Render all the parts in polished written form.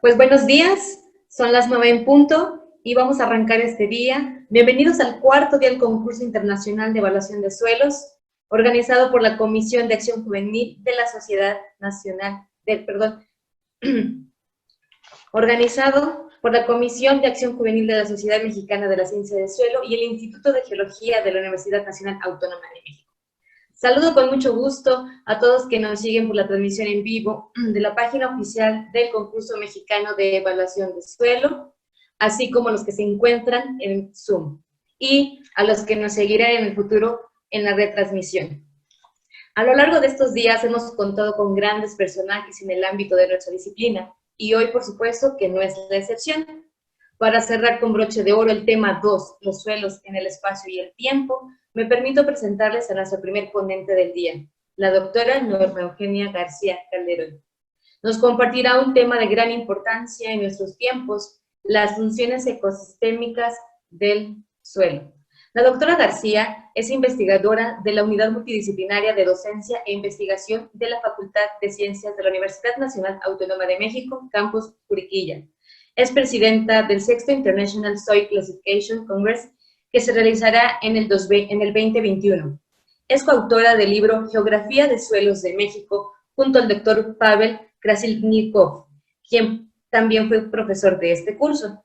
Pues buenos días, son las 9 en punto y vamos a arrancar este día. Bienvenidos al cuarto día del concurso internacional de evaluación de suelos, organizado por la Comisión de Acción Juvenil de la Sociedad Nacional, organizado por la Comisión de Acción Juvenil de la Sociedad Mexicana de la Ciencia del Suelo y el Instituto de Geología de la Universidad Nacional Autónoma de México. Saludo con mucho gusto a todos que nos siguen por la transmisión en vivo de la página oficial del Concurso Mexicano de Evaluación de Suelo, así como los que se encuentran en Zoom, y a los que nos seguirán en el futuro en la retransmisión. A lo largo de estos días hemos contado con grandes personajes en el ámbito de nuestra disciplina, y hoy, por supuesto, que no es la excepción. Para cerrar con broche de oro el tema 2, los suelos en el espacio y el tiempo, me permito presentarles a nuestra primer ponente del día, la doctora Norma Eugenia García Calderón. Nos compartirá un tema de gran importancia en nuestros tiempos, las funciones ecosistémicas del suelo. La doctora García es investigadora de la Unidad Multidisciplinaria de Docencia e Investigación de la Facultad de Ciencias de la Universidad Nacional Autónoma de México, Campus Juriquilla. Es presidenta del Sexto International Soil Classification Congress, que se realizará en el 2021. Es coautora del libro Geografía de Suelos de México, junto al doctor Pavel Krasilnikov, quien también fue profesor de este curso.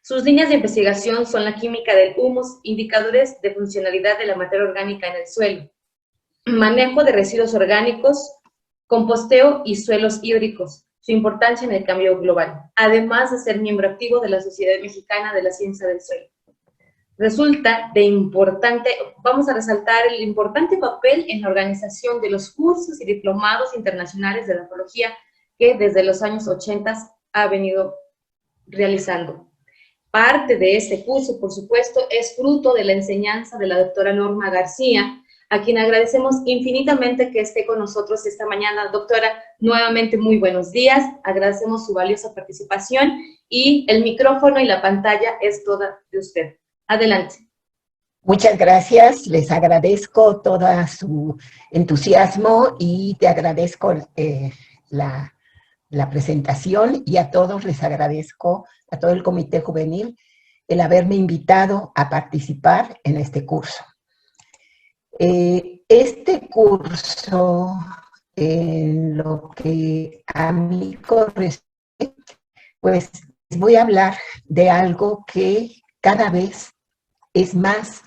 Sus líneas de investigación son la química del humus, indicadores de funcionalidad de la materia orgánica en el suelo, manejo de residuos orgánicos, composteo y suelos hídricos, su importancia en el cambio global, además de ser miembro activo de la Sociedad Mexicana de la Ciencia del Suelo. Resulta de importante, vamos a resaltar el importante papel en la organización de los cursos y diplomados internacionales de ecología que desde los años 80 ha venido realizando. Parte de este curso, por supuesto, es fruto de la enseñanza de la doctora Norma García, a quien agradecemos infinitamente que esté con nosotros esta mañana. Doctora, nuevamente muy buenos días, agradecemos su valiosa participación y el micrófono y la pantalla es toda de usted. Adelante. Muchas gracias, les agradezco todo su entusiasmo y te agradezco la presentación, y a todos les agradezco, a todo el Comité Juvenil, el haberme invitado a participar en este curso. Este curso, en lo que a mí corresponde, pues les voy a hablar de algo que cada vez es más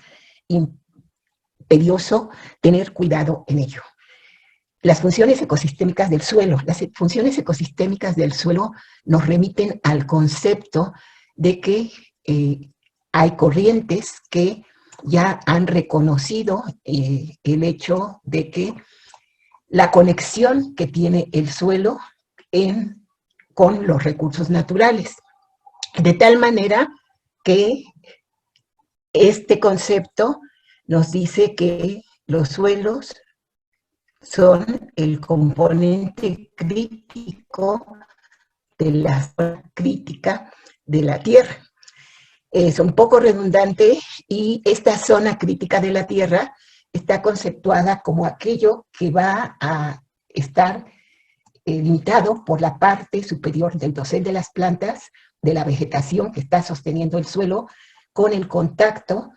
imperioso tener cuidado en ello. Las funciones ecosistémicas del suelo. Las funciones ecosistémicas del suelo nos remiten al concepto de que hay corrientes que ya han reconocido el hecho de que la conexión que tiene el suelo con los recursos naturales. De tal manera que este concepto nos dice que los suelos son el componente crítico de la zona crítica de la Tierra. Es un poco redundante, y esta zona crítica de la Tierra está conceptuada como aquello que va a estar limitado por la parte superior del dosel de las plantas, de la vegetación que está sosteniendo el suelo, con el contacto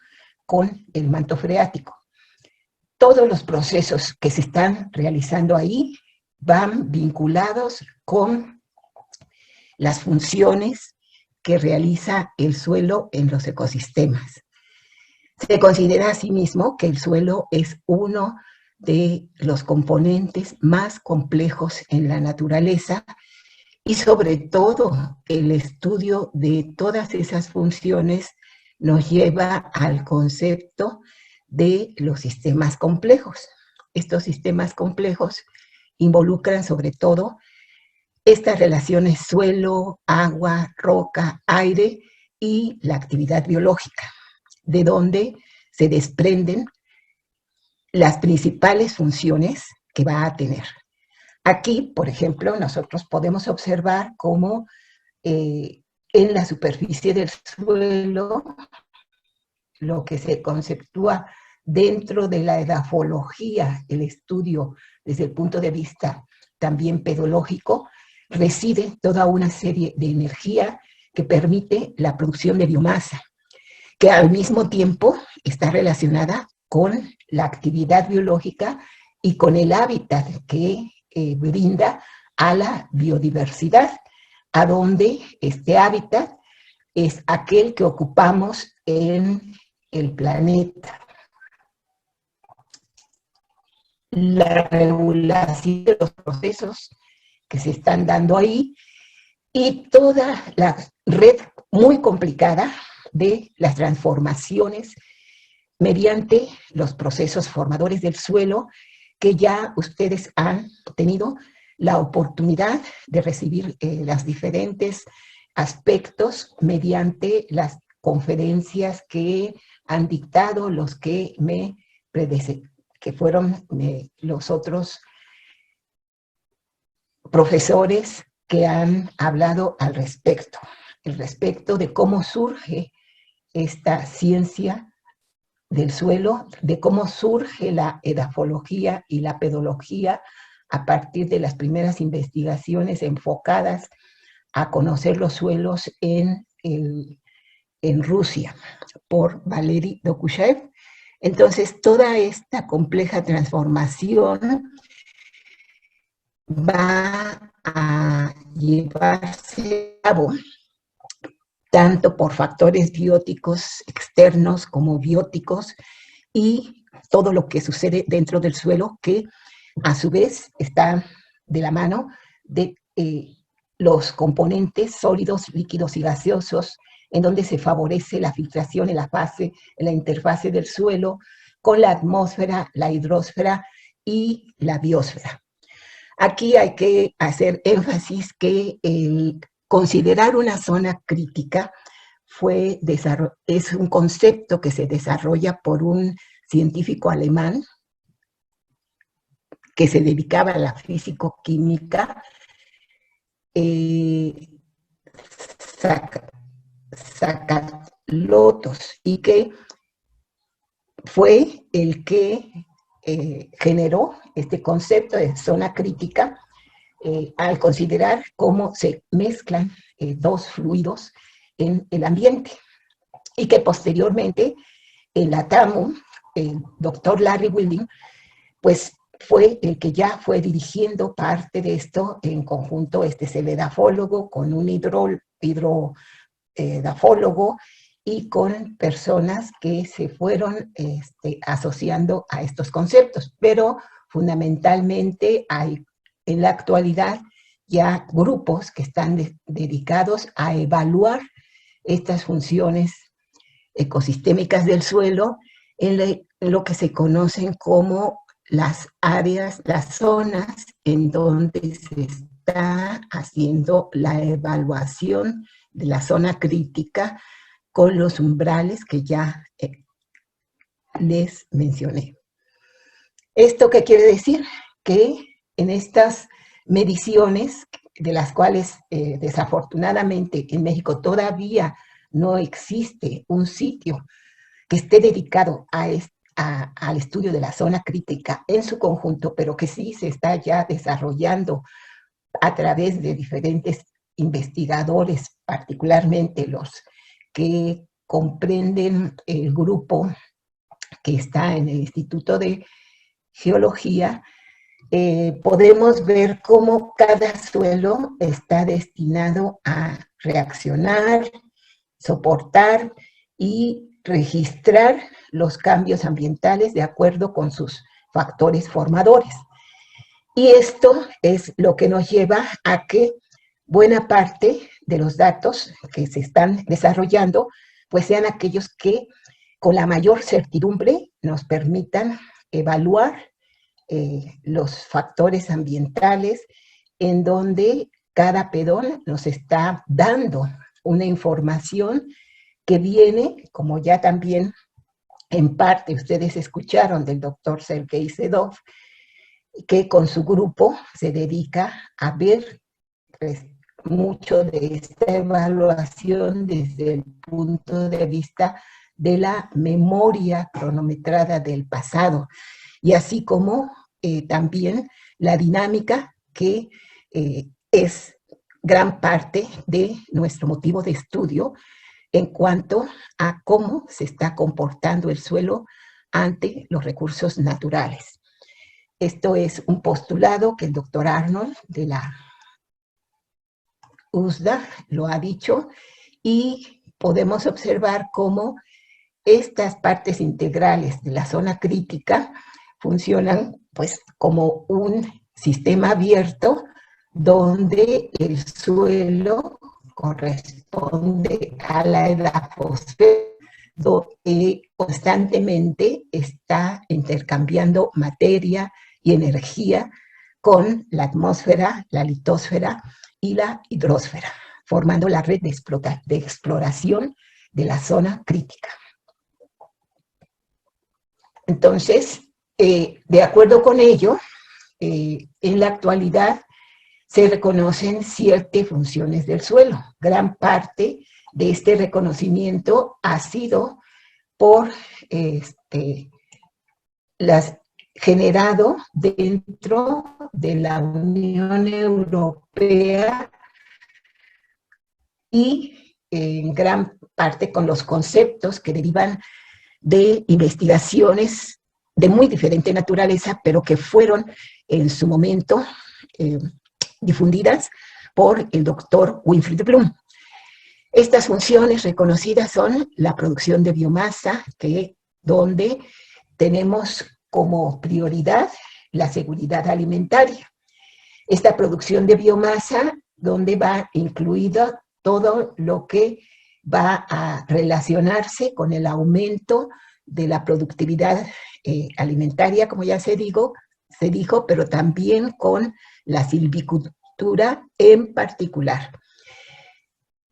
con el manto freático. Todos los procesos que se están realizando ahí van vinculados con las funciones que realiza el suelo en los ecosistemas. Se considera asimismo que el suelo es uno de los componentes más complejos en la naturaleza, y sobre todo el estudio de todas esas funciones nos lleva al concepto de los sistemas complejos. Estos sistemas complejos involucran sobre todo estas relaciones suelo, agua, roca, aire y la actividad biológica, de donde se desprenden las principales funciones que va a tener. Aquí, por ejemplo, nosotros podemos observar cómo en la superficie del suelo, lo que se conceptúa dentro de la edafología, el estudio desde el punto de vista también pedológico, reside toda una serie de energía que permite la producción de biomasa, que al mismo tiempo está relacionada con la actividad biológica y con el hábitat que brinda a la biodiversidad, a donde este hábitat es aquel que ocupamos en el planeta. La regulación de los procesos que se están dando ahí y toda la red muy complicada de las transformaciones mediante los procesos formadores del suelo que ya ustedes han tenido la oportunidad de recibir los diferentes aspectos mediante las conferencias que han dictado los que me predecen, que fueron los otros profesores que han hablado al respecto, el respecto de cómo surge esta ciencia del suelo, de cómo surge la edafología y la pedología a partir de las primeras investigaciones enfocadas a conocer los suelos en Rusia por Valery Dokuschev. Entonces, toda esta compleja transformación va a llevarse a cabo tanto por factores bióticos externos como bióticos y todo lo que sucede dentro del suelo que a su vez está de la mano de los componentes sólidos, líquidos y gaseosos en donde se favorece la filtración en la interfase del suelo con la atmósfera, la hidrosfera y la biosfera. Aquí hay que hacer énfasis que el considerar una zona crítica es un concepto que se desarrolla por un científico alemán que se dedicaba a la físico-química, Sakalotos, y que fue el que generó este concepto de zona crítica al considerar cómo se mezclan dos fluidos en el ambiente, y que posteriormente en la TAMU, el doctor Larry Wilding, pues fue el que ya fue dirigiendo parte de esto en conjunto, es el edafólogo con un hidroedafólogo y con personas que se fueron asociando a estos conceptos, pero fundamentalmente hay en la actualidad ya grupos que están dedicados a evaluar estas funciones ecosistémicas del suelo en lo que se conocen como las áreas, las zonas en donde se está haciendo la evaluación de la zona crítica con los umbrales que ya les mencioné. ¿Esto qué quiere decir? Que en estas mediciones, de las cuales desafortunadamente en México todavía no existe un sitio que esté dedicado al estudio de la zona crítica en su conjunto, pero que sí se está ya desarrollando a través de diferentes investigadores, particularmente los que comprenden el grupo que está en el Instituto de Geología, podemos ver cómo cada suelo está destinado a reaccionar, soportar y registrar los cambios ambientales de acuerdo con sus factores formadores. Y esto es lo que nos lleva a que buena parte de los datos que se están desarrollando pues sean aquellos que con la mayor certidumbre nos permitan evaluar los factores ambientales en donde cada pedón nos está dando una información que viene, como ya también en parte ustedes escucharon del doctor Sergei Sedov, que con su grupo se dedica a ver pues, mucho de esta evaluación desde el punto de vista de la memoria cronometrada del pasado, y así como también la dinámica que es gran parte de nuestro motivo de estudio en cuanto a cómo se está comportando el suelo ante los recursos naturales. Esto es un postulado que el doctor Arnold de la USDA lo ha dicho, y podemos observar cómo estas partes integrales de la zona crítica funcionan pues como un sistema abierto donde el suelo corresponde a la edafosfera, donde constantemente está intercambiando materia y energía con la atmósfera, la litosfera y la hidrosfera, formando la red de exploración de la zona crítica. Entonces, de acuerdo con ello, en la actualidad se reconocen 7 funciones del suelo. Gran parte de este reconocimiento ha sido por generado dentro de la Unión Europea y en gran parte con los conceptos que derivan de investigaciones de muy diferente naturaleza, pero que fueron en su momento difundidas por el doctor Winfried Bloom. Estas funciones reconocidas son la producción de biomasa, donde tenemos como prioridad la seguridad alimentaria. Esta producción de biomasa, donde va incluido todo lo que va a relacionarse con el aumento de la productividad alimentaria, como ya se dijo, pero también con la silvicultura en particular.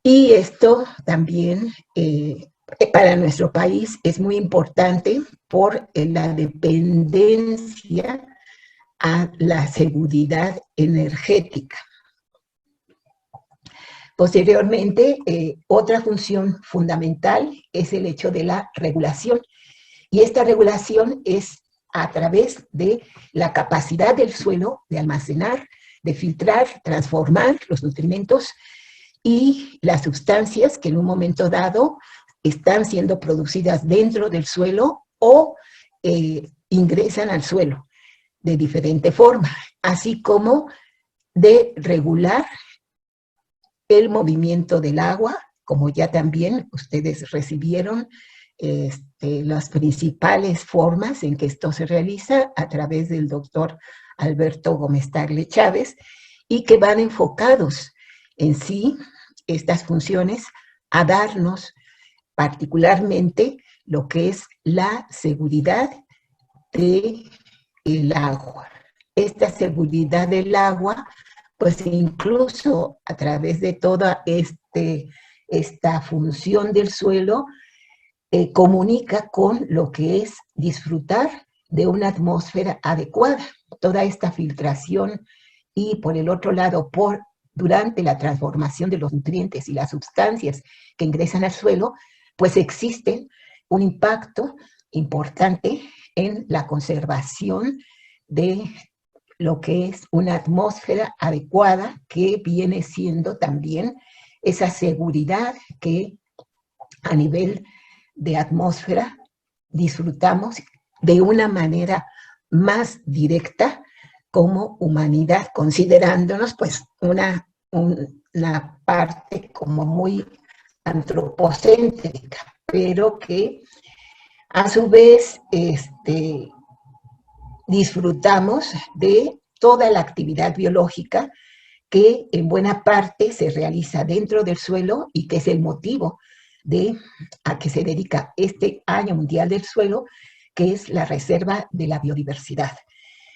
Y esto también para nuestro país es muy importante por la dependencia a la seguridad energética. Posteriormente, otra función fundamental es el hecho de la regulación. Y esta regulación es a través de la capacidad del suelo de almacenar, de filtrar, transformar los nutrimentos y las sustancias que en un momento dado están siendo producidas dentro del suelo o ingresan al suelo de diferente forma, así como de regular el movimiento del agua, como ya también ustedes recibieron las principales formas en que esto se realiza a través del doctor Alberto Gómez Tagle Chávez, y que van enfocados en sí estas funciones a darnos particularmente lo que es la seguridad del agua. Esta seguridad del agua, pues incluso a través de toda esta función del suelo, comunica con lo que es disfrutar de una atmósfera adecuada. Toda esta filtración y por el otro lado, durante la transformación de los nutrientes y las sustancias que ingresan al suelo, pues existe un impacto importante en la conservación de lo que es una atmósfera adecuada, que viene siendo también esa seguridad que a nivel de atmósfera disfrutamos de una manera más directa como humanidad, considerándonos pues una parte como muy antropocéntrica, pero que a su vez disfrutamos de toda la actividad biológica que en buena parte se realiza dentro del suelo y que es el motivo a que se dedica este Año Mundial del Suelo, que es la reserva de la biodiversidad.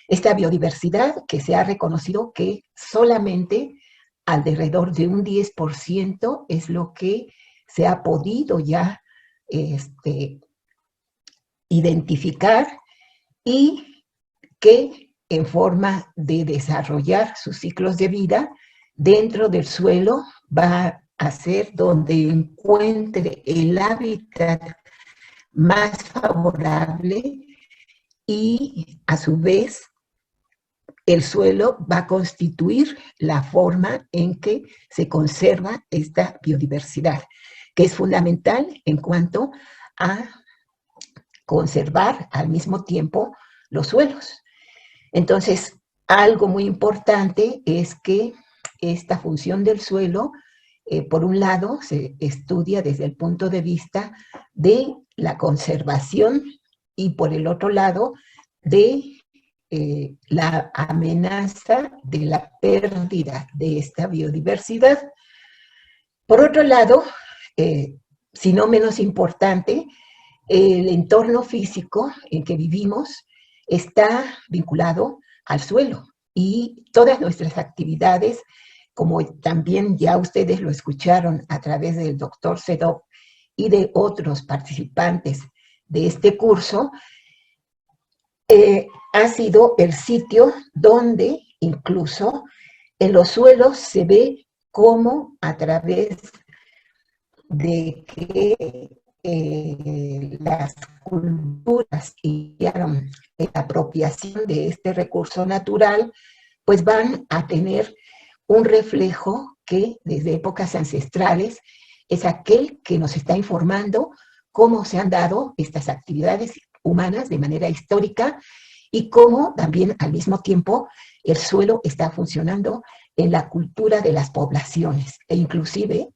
Esta biodiversidad que se ha reconocido que solamente alrededor de un 10% es lo que se ha podido ya identificar, y que en forma de desarrollar sus ciclos de vida dentro del suelo va a ser donde encuentre el hábitat más favorable y a su vez el suelo va a constituir la forma en que se conserva esta biodiversidad, que es fundamental en cuanto a conservar al mismo tiempo los suelos. Entonces, algo muy importante es que esta función del suelo, por un lado, se estudia desde el punto de vista de la conservación y por el otro lado, de la amenaza de la pérdida de esta biodiversidad. Por otro lado, si no menos importante, el entorno físico en que vivimos está vinculado al suelo y todas nuestras actividades, como también ya ustedes lo escucharon a través del doctor Sedov y de otros participantes de este curso, ha sido el sitio donde incluso en los suelos se ve cómo a través de que las culturas iniciaron la apropiación de este recurso natural, pues van a tener un reflejo que desde épocas ancestrales es aquel que nos está informando cómo se han dado estas actividades humanas de manera histórica y cómo también al mismo tiempo el suelo está funcionando en la cultura de las poblaciones e inclusive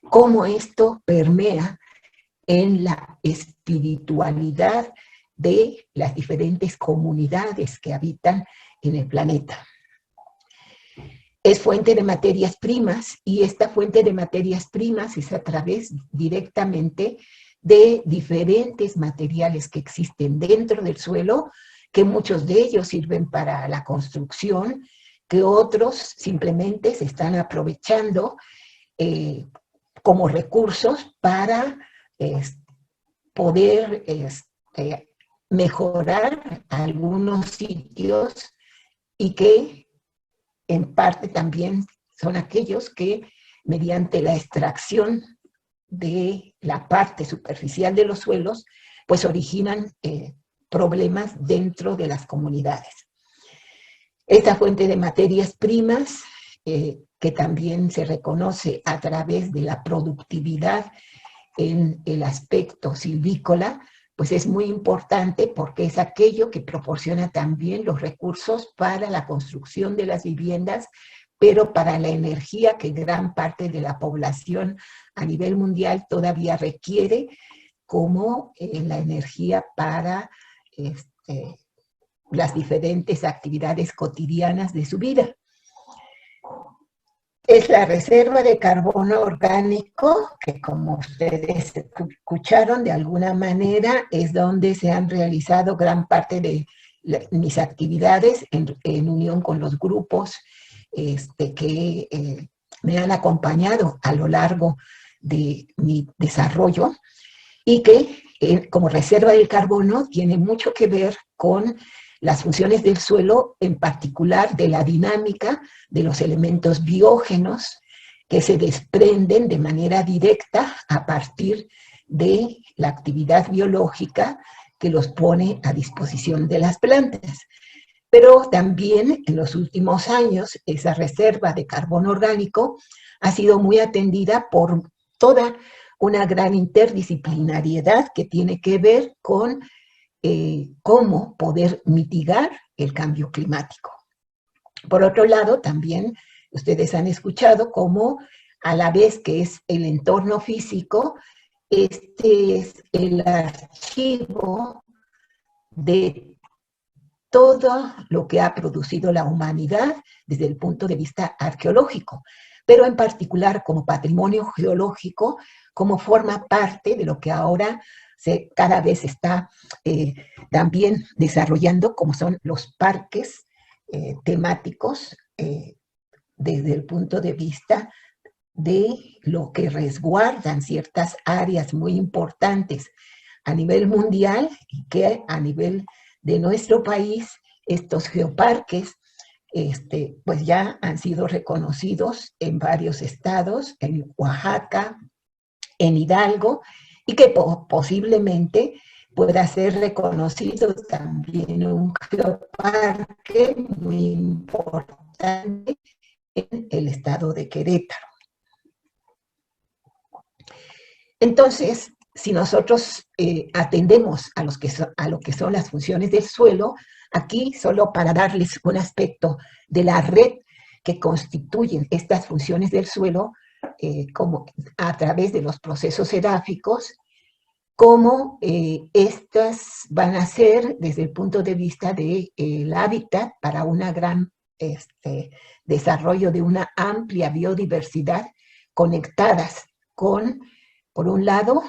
cómo esto permea en la espiritualidad de las diferentes comunidades que habitan en el planeta. Es fuente de materias primas y esta fuente de materias primas es a través directamente de diferentes materiales que existen dentro del suelo, que muchos de ellos sirven para la construcción, que otros simplemente se están aprovechando como recursos para poder mejorar algunos sitios y que en parte también son aquellos que mediante la extracción de la parte superficial de los suelos, pues originan problemas dentro de las comunidades. Esta fuente de materias primas, que también se reconoce a través de la productividad en el aspecto silvícola, pues es muy importante porque es aquello que proporciona también los recursos para la construcción de las viviendas, pero para la energía que gran parte de la población a nivel mundial todavía requiere, como la energía para las diferentes actividades cotidianas de su vida. Es la reserva de carbono orgánico, que como ustedes escucharon, de alguna manera es donde se han realizado gran parte de mis actividades en unión con los grupos que me han acompañado a lo largo de mi desarrollo y que como reserva del carbono tiene mucho que ver con las funciones del suelo, en particular de la dinámica de los elementos biógenos que se desprenden de manera directa a partir de la actividad biológica que los pone a disposición de las plantas. Pero también en los últimos años esa reserva de carbono orgánico ha sido muy atendida por toda una gran interdisciplinariedad que tiene que ver con cómo poder mitigar el cambio climático. Por otro lado, también ustedes han escuchado cómo a la vez que es el entorno físico, este es el archivo de todo lo que ha producido la humanidad desde el punto de vista arqueológico, pero en particular como patrimonio geológico, como forma parte de lo que ahora cada vez está también desarrollando, como son los parques temáticos desde el punto de vista de lo que resguardan ciertas áreas muy importantes a nivel mundial y que a nivel de nuestro país, estos geoparques pues ya han sido reconocidos en varios estados, en Oaxaca, en Hidalgo, y que posiblemente pueda ser reconocido también un geoparque muy importante en el estado de Querétaro. Entonces, si nosotros atendemos a lo que son las funciones del suelo, aquí solo para darles un aspecto de la red que constituyen estas funciones del suelo, como a través de los procesos edáficos, cómo estas van a ser desde el punto de vista del hábitat para un gran desarrollo de una amplia biodiversidad, conectadas con, por un lado,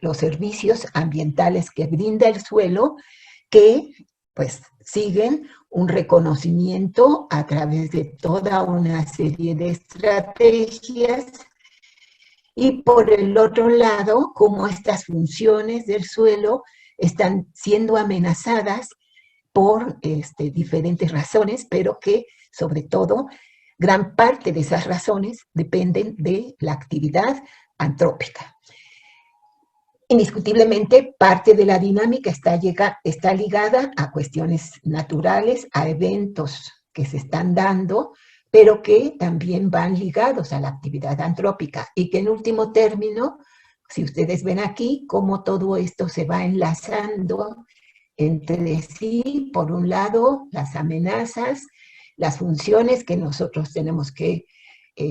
los servicios ambientales que brinda el suelo, que pues siguen un reconocimiento a través de toda una serie de estrategias, y por el otro lado, cómo estas funciones del suelo están siendo amenazadas por diferentes razones, pero que sobre todo gran parte de esas razones dependen de la actividad antrópica. Indiscutiblemente, parte de la dinámica está ligada a cuestiones naturales, a eventos que se están dando, pero que también van ligados a la actividad antrópica y que en último término, si ustedes ven aquí, cómo todo esto se va enlazando entre sí, por un lado, las amenazas, las funciones que nosotros tenemos que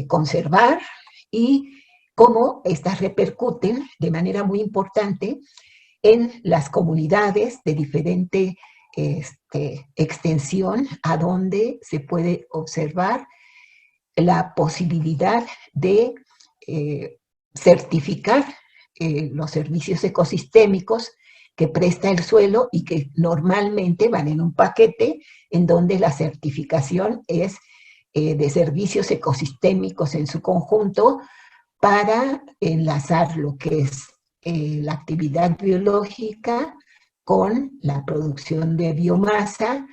conservar y cómo estas repercuten de manera muy importante en las comunidades de diferente extensión, a donde se puede observar la posibilidad de certificar los servicios ecosistémicos que presta el suelo y que normalmente van en un paquete en donde la certificación es de servicios ecosistémicos en su conjunto, para enlazar lo que es la actividad biológica con la producción de biomasa,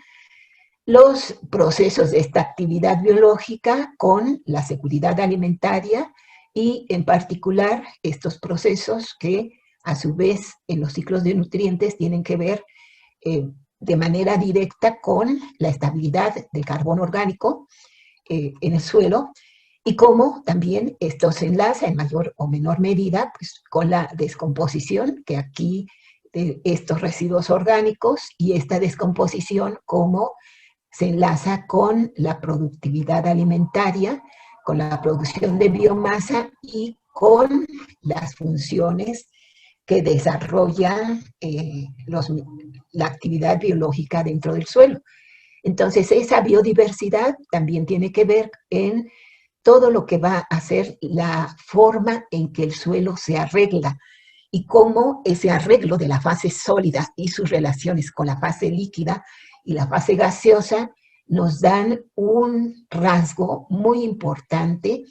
los procesos de esta actividad biológica con la seguridad alimentaria y en particular estos procesos que a su vez en los ciclos de nutrientes tienen que ver de manera directa con la estabilidad del carbono orgánico en el suelo, y cómo también esto se enlaza en mayor o menor medida pues, con la descomposición, que aquí de estos residuos orgánicos, y esta descomposición cómo se enlaza con la productividad alimentaria, con la producción de biomasa y con las funciones que desarrolla la actividad biológica dentro del suelo. Entonces, esa biodiversidad también tiene que ver en todo lo que va a ser la forma en que el suelo se arregla y cómo ese arreglo de la fase sólida y sus relaciones con la fase líquida y la fase gaseosa nos dan un rasgo muy importante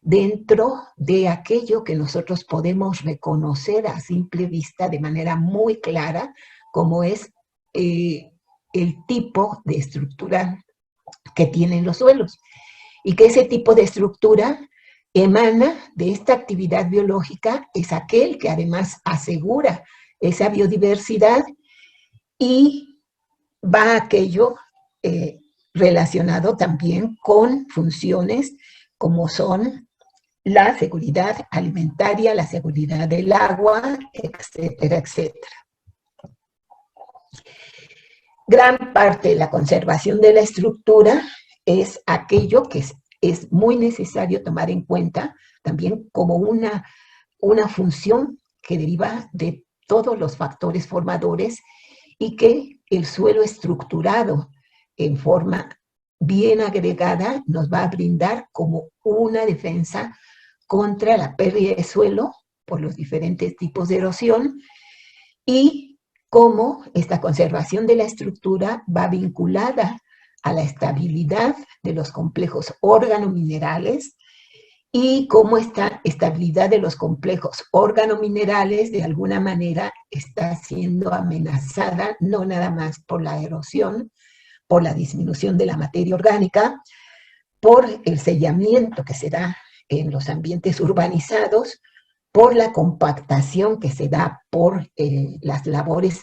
dentro de aquello que nosotros podemos reconocer a simple vista de manera muy clara, como es el tipo de estructura que tienen los suelos. Y que ese tipo de estructura emana de esta actividad biológica, es aquel que además asegura esa biodiversidad y va a aquello relacionado también con funciones como son la seguridad alimentaria, la seguridad del agua, etcétera, etcétera. Gran parte de la conservación de la estructura es aquello que es muy necesario tomar en cuenta también como una función que deriva de todos los factores formadores y que el suelo estructurado en forma bien agregada nos va a brindar como una defensa contra la pérdida de suelo por los diferentes tipos de erosión y cómo esta conservación de la estructura va vinculada a la estabilidad de los complejos organominerales y cómo esta estabilidad de los complejos organominerales de alguna manera está siendo amenazada no nada más por la erosión, por la disminución de la materia orgánica, por el sellamiento que se da en los ambientes urbanizados, por la compactación que se da por las labores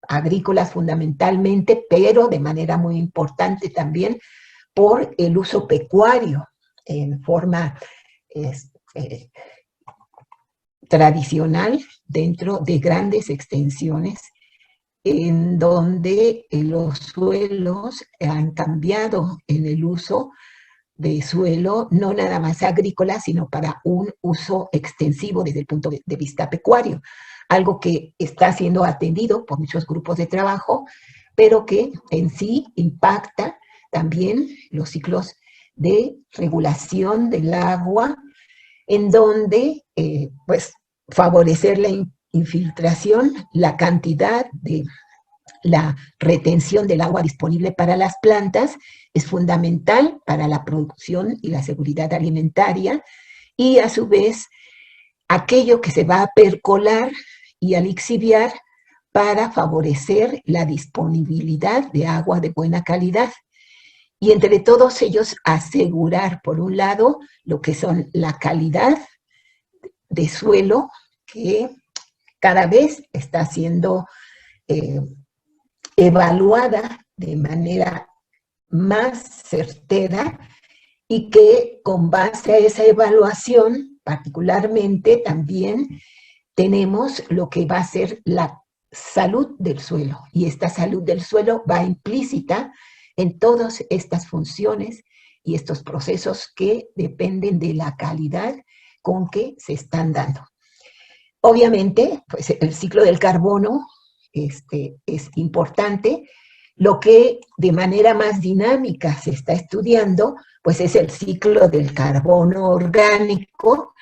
agrícolas fundamentalmente, pero de manera muy importante también por el uso pecuario en forma tradicional dentro de grandes extensiones en donde los suelos han cambiado en el uso de suelo, no nada más agrícola, sino para un uso extensivo desde el punto de vista pecuario, algo que está siendo atendido por muchos grupos de trabajo, pero que en sí impacta también los ciclos de regulación del agua, en donde pues favorecer la infiltración, la cantidad de la retención del agua disponible para las plantas es fundamental para la producción y la seguridad alimentaria, y a su vez aquello que se va a percolar y a lixiviar para favorecer la disponibilidad de agua de buena calidad. Y entre todos ellos asegurar, por un lado, lo que son la calidad de suelo, que cada vez está siendo evaluada de manera más certera, y que con base a esa evaluación, particularmente también tenemos lo que va a ser la salud del suelo, y esta salud del suelo va implícita en todas estas funciones y estos procesos que dependen de la calidad con que se están dando. Obviamente, pues el ciclo del carbono es importante. Lo que de manera más dinámica se está estudiando, pues es el ciclo del carbono orgánico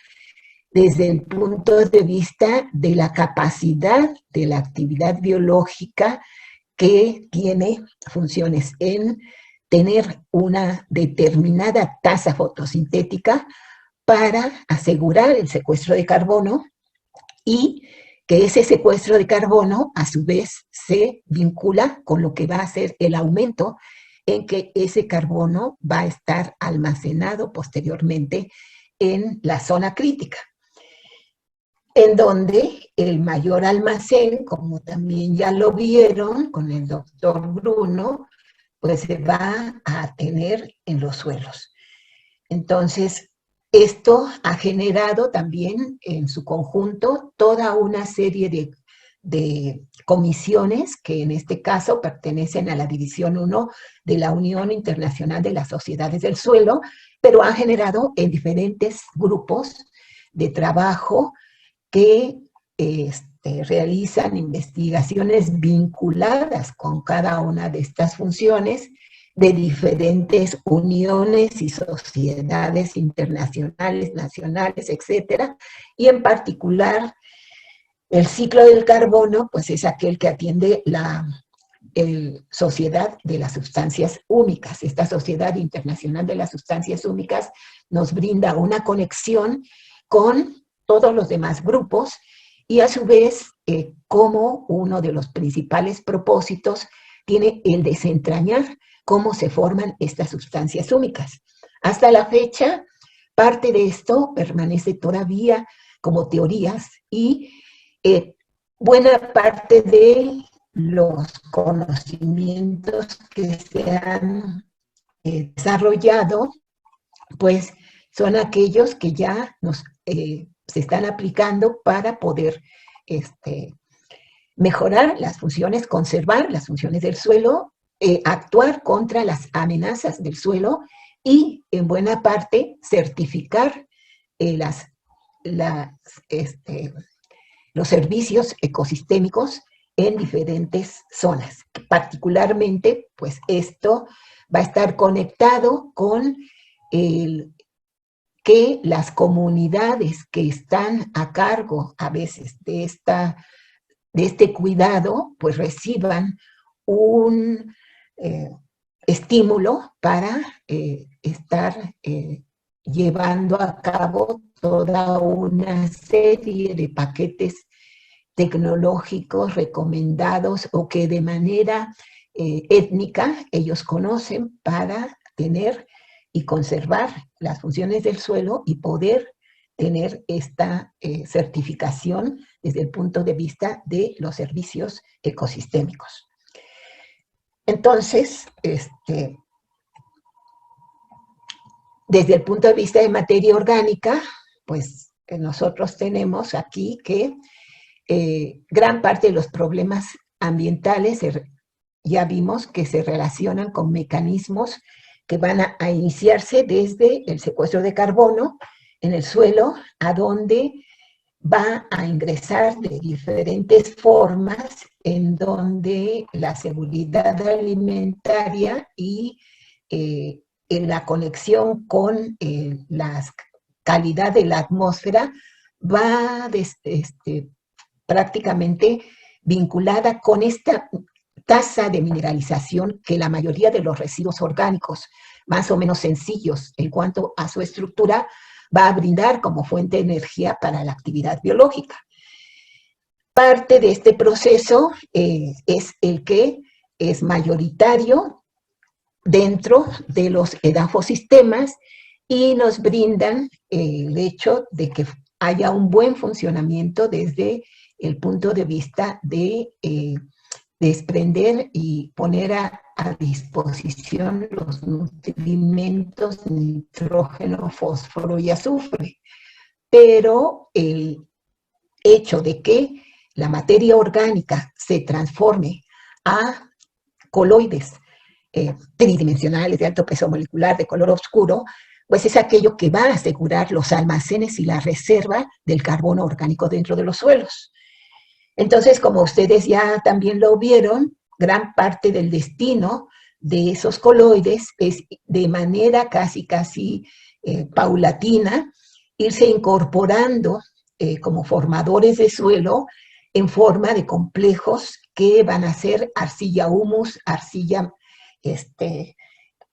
desde el punto de vista de la capacidad de la actividad biológica, que tiene funciones en tener una determinada tasa fotosintética para asegurar el secuestro de carbono, y que ese secuestro de carbono a su vez se vincula con lo que va a ser el aumento en que ese carbono va a estar almacenado posteriormente en la zona crítica, en donde el mayor almacén, como también ya lo vieron con el doctor Bruno, pues se va a tener en los suelos. Entonces, esto ha generado también en su conjunto toda una serie de comisiones que en este caso pertenecen a la División 1 de la Unión Internacional de las Sociedades del Suelo, pero ha generado en diferentes grupos de trabajo que realizan investigaciones vinculadas con cada una de estas funciones de diferentes uniones y sociedades internacionales, nacionales, etcétera, y en particular el ciclo del carbono, pues es aquel que atiende la Sociedad de las Sustancias Húmicas. Esta Sociedad Internacional de las Sustancias Húmicas nos brinda una conexión con todos los demás grupos, y a su vez como uno de los principales propósitos tiene el desentrañar cómo se forman estas sustancias húmicas. Hasta la fecha, parte de esto permanece todavía como teorías, y buena parte de los conocimientos que se han desarrollado, pues son aquellos que ya se están aplicando para poder mejorar las funciones, conservar las funciones del suelo, actuar contra las amenazas del suelo, y en buena parte certificar los servicios ecosistémicos en diferentes zonas. Particularmente, pues esto va a estar conectado con que las comunidades que están a cargo a veces de este cuidado, pues reciban un estímulo para estar llevando a cabo toda una serie de paquetes tecnológicos recomendados o que de manera étnica ellos conocen para tener y conservar las funciones del suelo y poder tener esta certificación desde el punto de vista de los servicios ecosistémicos. Entonces, desde el punto de vista de materia orgánica, pues nosotros tenemos aquí que gran parte de los problemas ambientales ya vimos que se relacionan con mecanismos que van a iniciarse desde el secuestro de carbono en el suelo, a donde va a ingresar de diferentes formas, en donde la seguridad alimentaria y en la conexión con la calidad de la atmósfera va prácticamente vinculada con esta tasa de mineralización que la mayoría de los residuos orgánicos, más o menos sencillos en cuanto a su estructura, va a brindar como fuente de energía para la actividad biológica. Parte de este proceso es el que es mayoritario dentro de los edafosistemas y nos brindan el hecho de que haya un buen funcionamiento desde el punto de vista de desprender y poner a disposición los nutrimentos nitrógeno, fósforo y azufre. Pero el hecho de que la materia orgánica se transforme a coloides tridimensionales de alto peso molecular de color oscuro, pues es aquello que va a asegurar los almacenes y la reserva del carbono orgánico dentro de los suelos. Entonces, como ustedes ya también lo vieron, gran parte del destino de esos coloides es de manera casi paulatina, irse incorporando como formadores de suelo en forma de complejos que van a ser arcilla humus, arcilla,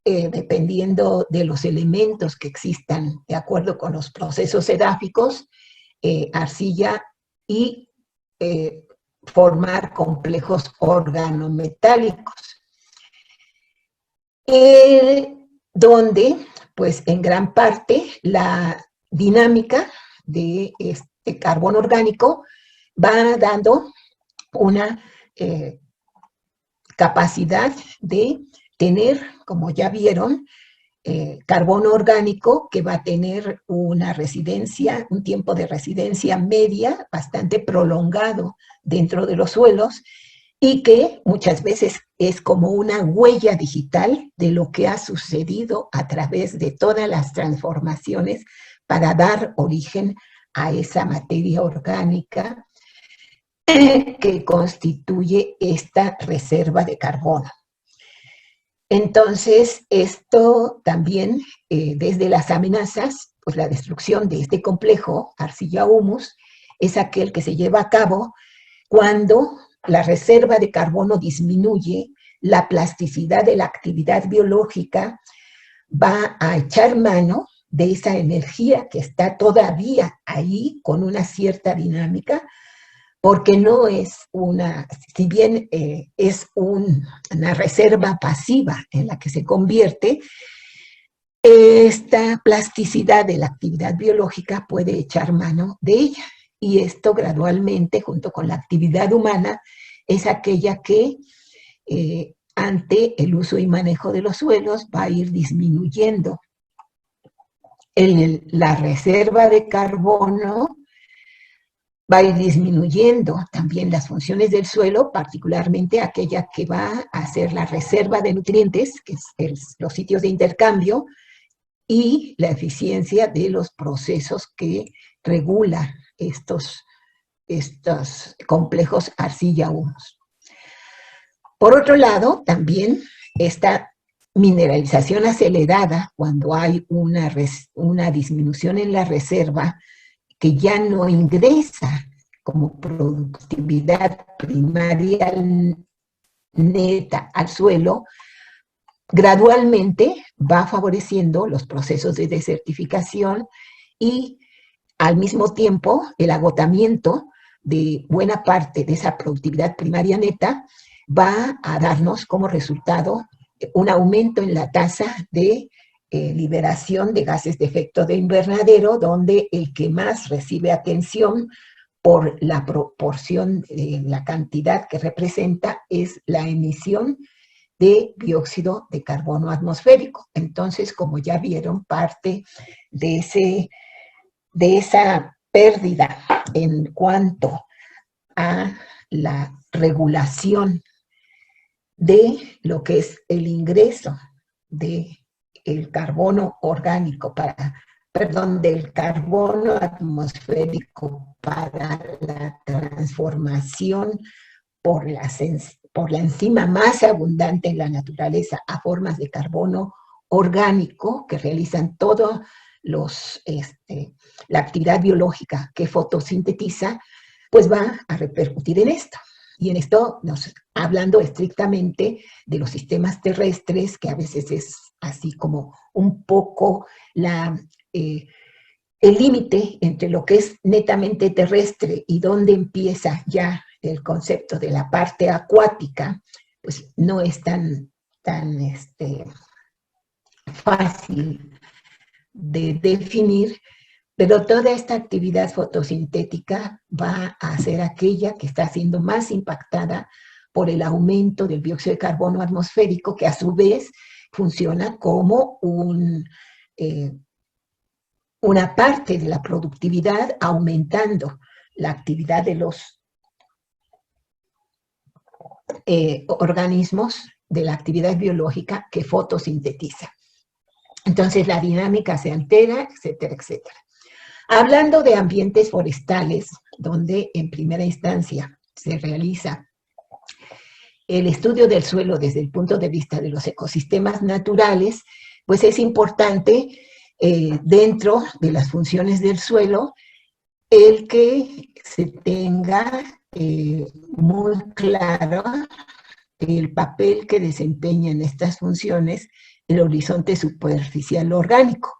dependiendo de los elementos que existan de acuerdo con los procesos edáficos, arcilla y formar complejos organometálicos, donde pues en gran parte la dinámica de este carbono orgánico va dando una capacidad de tener, como ya vieron, carbono orgánico que va a tener una residencia, un tiempo de residencia media bastante prolongado dentro de los suelos y que muchas veces es como una huella digital de lo que ha sucedido a través de todas las transformaciones para dar origen a esa materia orgánica que constituye esta reserva de carbono. Entonces, esto también, desde las amenazas, pues la destrucción de este complejo arcilla-humus es aquel que se lleva a cabo cuando la reserva de carbono disminuye, la plasticidad de la actividad biológica va a echar mano de esa energía que está todavía ahí con una cierta dinámica, porque no es si bien es una reserva pasiva en la que se convierte, esta plasticidad de la actividad biológica puede echar mano de ella. Y esto gradualmente, junto con la actividad humana, es aquella que ante el uso y manejo de los suelos va a ir disminuyendo la reserva de carbono, va a ir disminuyendo también las funciones del suelo, particularmente aquella que va a hacer la reserva de nutrientes, que es los sitios de intercambio, y la eficiencia de los procesos que regulan estos complejos arcilla-humus. Por otro lado, también esta mineralización acelerada, cuando hay una disminución en la reserva, que ya no ingresa como productividad primaria neta al suelo, gradualmente va favoreciendo los procesos de desertificación y al mismo tiempo el agotamiento de buena parte de esa productividad primaria neta va a darnos como resultado un aumento en la tasa de liberación de gases de efecto de invernadero, donde el que más recibe atención por la proporción, la cantidad que representa, es la emisión de dióxido de carbono atmosférico. Entonces, como ya vieron, parte de esa pérdida en cuanto a la regulación de lo que es el ingreso del carbono orgánico del carbono atmosférico para la transformación por la enzima más abundante en la naturaleza a formas de carbono orgánico que realizan toda la actividad biológica que fotosintetiza, pues va a repercutir en esto. Y en esto, hablando estrictamente de los sistemas terrestres, que a veces es así como un poco el límite entre lo que es netamente terrestre y donde empieza ya el concepto de la parte acuática, pues no es tan fácil de definir, pero toda esta actividad fotosintética va a ser aquella que está siendo más impactada por el aumento del dióxido de carbono atmosférico, que a su vez funciona como una parte de la productividad, aumentando la actividad de los organismos, de la actividad biológica que fotosintetiza. Entonces la dinámica se altera, etcétera, etcétera. Hablando de ambientes forestales, donde en primera instancia se realiza el estudio del suelo desde el punto de vista de los ecosistemas naturales, pues es importante dentro de las funciones del suelo el que se tenga muy claro el papel que desempeña en estas funciones el horizonte superficial orgánico.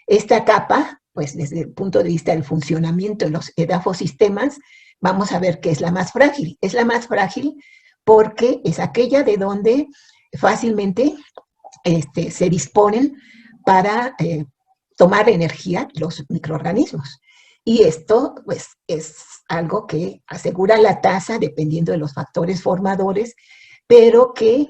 Esta capa, pues desde el punto de vista del funcionamiento de los edafosistemas, vamos a ver que es la más frágil. Es la más frágil porque es aquella de donde fácilmente se disponen para tomar energía los microorganismos. Y esto, pues, es algo que asegura la tasa dependiendo de los factores formadores, pero que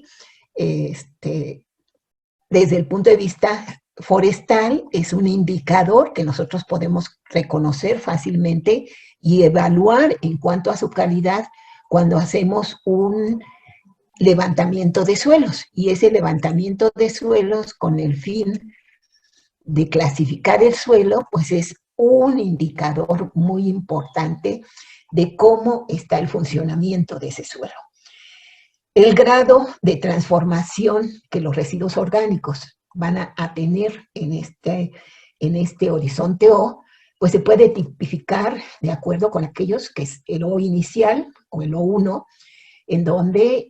desde el punto de vista forestal es un indicador que nosotros podemos reconocer fácilmente y evaluar en cuanto a su calidad cuando hacemos un levantamiento de suelos. Y ese levantamiento de suelos con el fin de clasificar el suelo, pues es un indicador muy importante de cómo está el funcionamiento de ese suelo. El grado de transformación que los residuos orgánicos van a tener en este horizonte O, pues se puede tipificar de acuerdo con aquellos que es el O inicial o el O1, en donde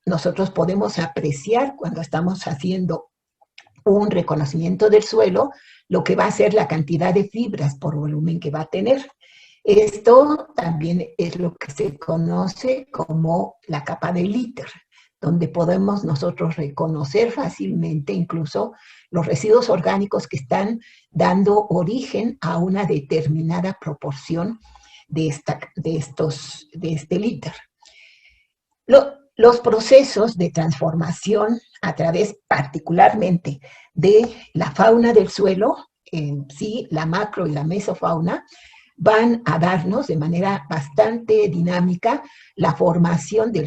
nosotros podemos apreciar cuando estamos haciendo un reconocimiento del suelo, lo que va a ser la cantidad de fibras por volumen que va a tener. Esto también es lo que se conoce como la capa del ITER, donde podemos nosotros reconocer fácilmente incluso los residuos orgánicos que están dando origen a una determinada proporción de este ITER. Los procesos de transformación a través particularmente de la fauna del suelo, en sí, la macro y la mesofauna, van a darnos de manera bastante dinámica la formación de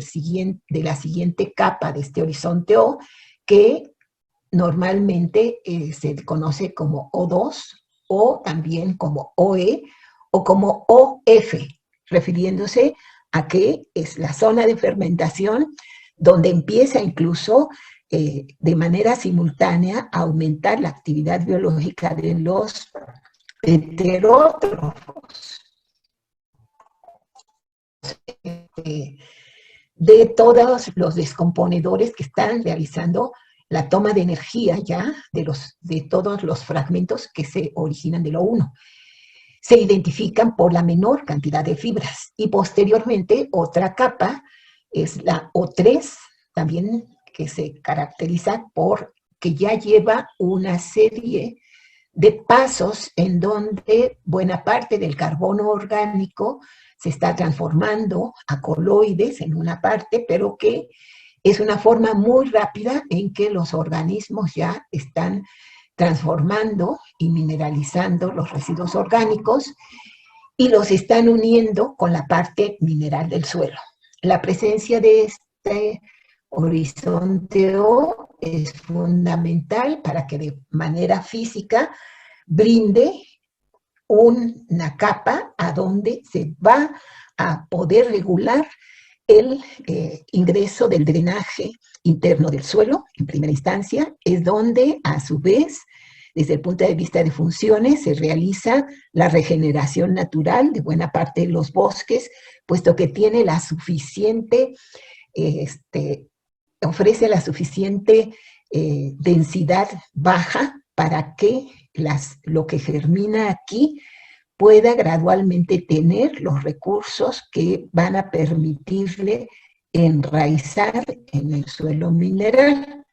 la siguiente capa de este horizonte O, que normalmente se conoce como O2 o también como OE o como OF, refiriéndose a que es la zona de fermentación donde empieza incluso de manera simultánea a aumentar la actividad biológica de los heterótrofos, de todos los descomponedores que están realizando la toma de energía ya de todos los fragmentos que se originan de lo 1. Se identifican por la menor cantidad de fibras y posteriormente otra capa es la O3, también que se caracteriza porque que ya lleva una serie de pasos en donde buena parte del carbono orgánico se está transformando a coloides en una parte, pero que es una forma muy rápida en que los organismos ya están transformando y mineralizando los residuos orgánicos y los están uniendo con la parte mineral del suelo. La presencia de este horizonte O es fundamental para que de manera física brinde una capa a donde se va a poder regular el ingreso del drenaje interno del suelo, en primera instancia, es donde a su vez, desde el punto de vista de funciones, se realiza la regeneración natural de buena parte de los bosques, puesto que tiene la suficiente, ofrece la suficiente densidad baja para que lo que germina aquí pueda gradualmente tener los recursos que van a permitirle enraizar en el suelo mineral.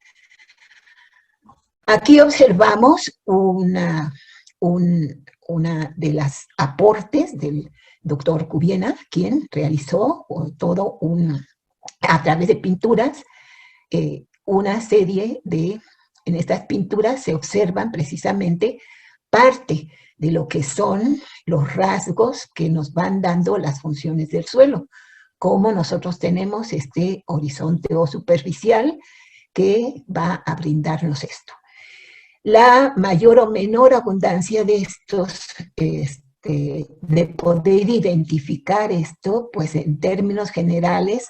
Aquí observamos una de las aportes del doctor Cubiena, quien realizó todo a través de pinturas, una serie de, en estas pinturas se observan precisamente parte de lo que son los rasgos que nos van dando las funciones del suelo, como nosotros tenemos este horizonte O superficial que va a brindarnos esto. La mayor o menor abundancia de estos, de poder identificar esto, pues en términos generales,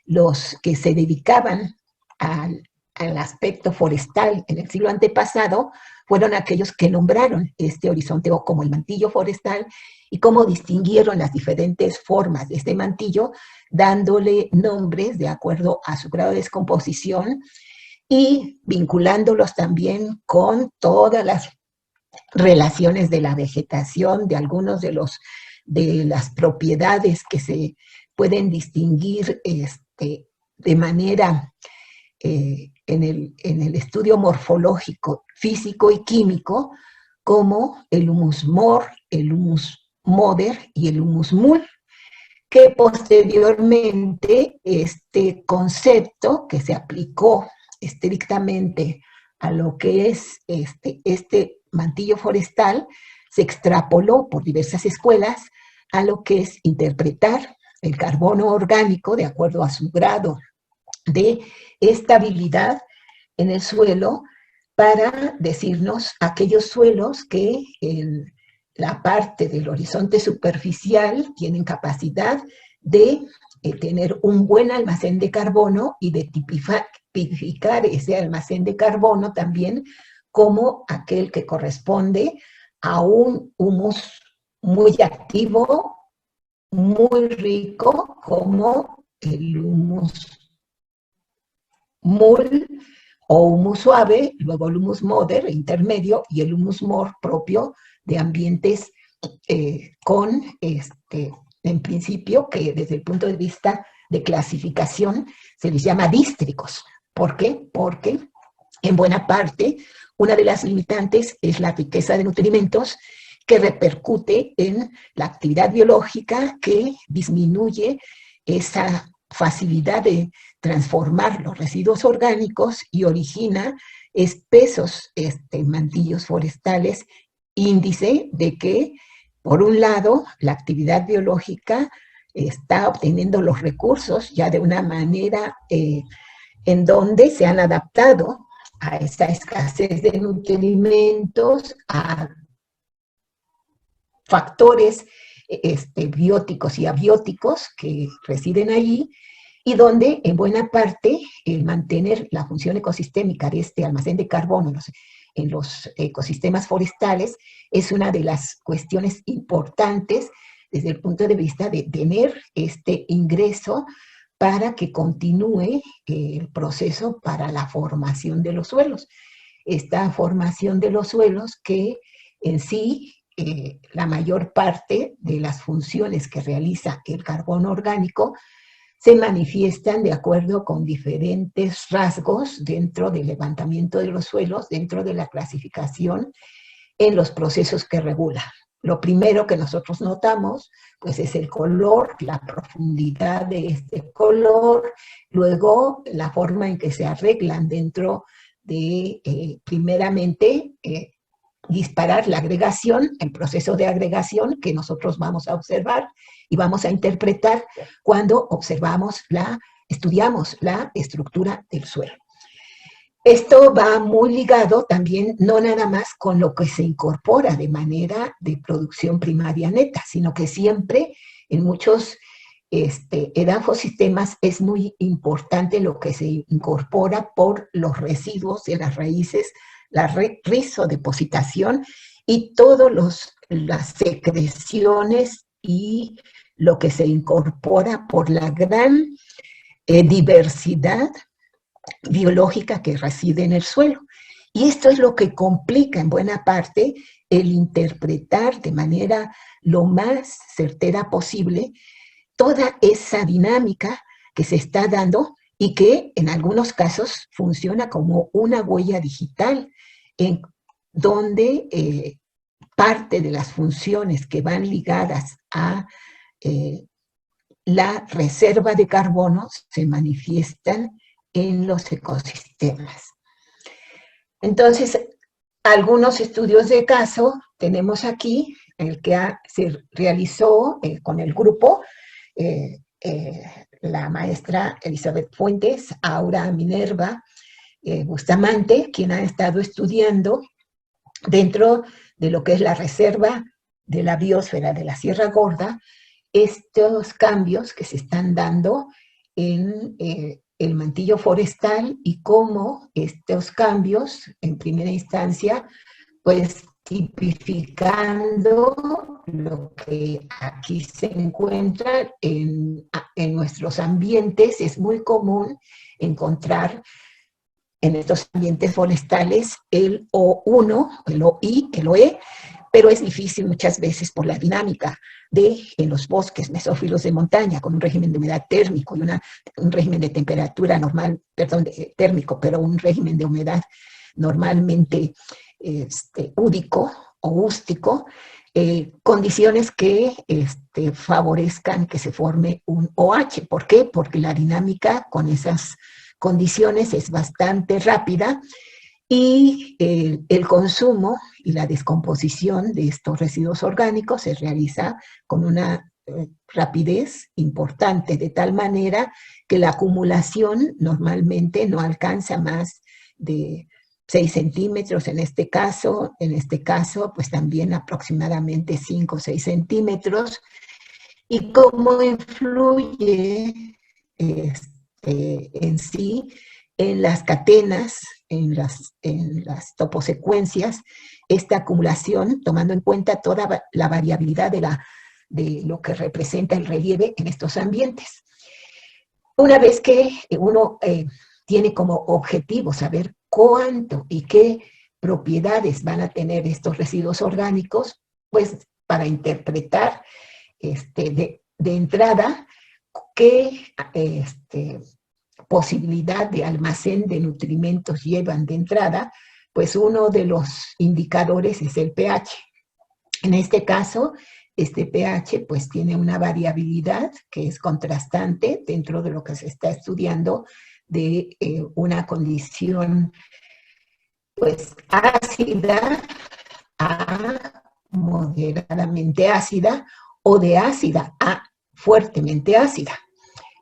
los que se dedicaban al aspecto forestal en el siglo antepasado fueron aquellos que nombraron este horizonte O como el mantillo forestal y cómo distinguieron las diferentes formas de este mantillo, dándole nombres de acuerdo a su grado de descomposición y vinculándolos también con todas las relaciones de la vegetación, de algunos de las propiedades que se pueden distinguir de manera en el estudio morfológico, físico y químico, como el humus mor, el humus moder y el humus mul, que posteriormente este concepto que se aplicó estrictamente a lo que es este mantillo forestal, se extrapoló por diversas escuelas a lo que es interpretar el carbono orgánico de acuerdo a su grado de estabilidad en el suelo para decirnos aquellos suelos que en la parte del horizonte superficial tienen capacidad de tener un buen almacén de carbono y de tipificar ese almacén de carbono también como aquel que corresponde a un humus muy activo, muy rico, como el humus mul o humus suave, luego el humus moder, intermedio, y el humus mor propio de ambientes con, en principio, que desde el punto de vista de clasificación se les llama dístricos. ¿Por qué? Porque en buena parte una de las limitantes es la riqueza de nutrimentos que repercute en la actividad biológica que disminuye esa facilidad de transformar los residuos orgánicos y origina espesos mantillos forestales, índice de que, por un lado, la actividad biológica está obteniendo los recursos ya de una manera en donde se han adaptado a esta escasez de nutrimentos, a factores bióticos y abióticos que residen allí, y donde en buena parte el mantener la función ecosistémica de este almacén de carbono en los ecosistemas forestales es una de las cuestiones importantes desde el punto de vista de tener este ingreso para que continúe el proceso para la formación de los suelos. Esta formación de los suelos que en sí la mayor parte de las funciones que realiza el carbono orgánico se manifiestan de acuerdo con diferentes rasgos dentro del levantamiento de los suelos, dentro de la clasificación en los procesos que regulan. Lo primero que nosotros notamos, pues es el color, la profundidad de este color, luego la forma en que se arreglan dentro de, primeramente, disparar la agregación, el proceso de agregación que nosotros vamos a observar y vamos a interpretar cuando estudiamos la estructura del suelo. Esto va muy ligado también, no nada más con lo que se incorpora de manera de producción primaria neta, sino que siempre en muchos edafosistemas es muy importante lo que se incorpora por los residuos de las raíces, la rizodepositación y todas las secreciones y lo que se incorpora por la gran diversidad biológica que reside en el suelo. Y esto es lo que complica en buena parte el interpretar de manera lo más certera posible toda esa dinámica que se está dando y que en algunos casos funciona como una huella digital, en donde parte de las funciones que van ligadas a la reserva de carbono se manifiestan en los ecosistemas. Entonces, algunos estudios de caso tenemos aquí, el que se realizó con el grupo, la maestra Elizabeth Fuentes, Aura Minerva, Bustamante, quien ha estado estudiando dentro de lo que es la reserva de la biosfera de la Sierra Gorda, estos cambios que se están dando en el mantillo forestal y cómo estos cambios, en primera instancia, pues tipificando lo que aquí se encuentra en nuestros ambientes. Es muy común encontrar en estos ambientes forestales el O1, el OI, el OE, pero es difícil muchas veces por la dinámica en los bosques mesófilos de montaña, con un régimen de humedad térmico y un régimen de temperatura normal, térmico, pero un régimen de humedad normalmente údico o hústico, condiciones que favorezcan que se forme un OH. ¿Por qué? Porque la dinámica con esas condiciones es bastante rápida y el consumo y la descomposición de estos residuos orgánicos se realiza con una rapidez importante, de tal manera que la acumulación normalmente no alcanza más de 6 centímetros en este caso pues también aproximadamente 5 o 6 centímetros, y cómo influye en sí en las cadenas, en las toposecuencias, esta acumulación, tomando en cuenta toda la variabilidad de lo que representa el relieve en estos ambientes. Una vez que uno tiene como objetivo saber cuánto y qué propiedades van a tener estos residuos orgánicos, pues para interpretar de entrada qué posibilidad de almacén de nutrimentos llevan de entrada, pues uno de los indicadores es el pH. En este caso, este pH pues tiene una variabilidad que es contrastante dentro de lo que se está estudiando de una condición pues ácida a moderadamente ácida o de ácida a fuertemente ácida.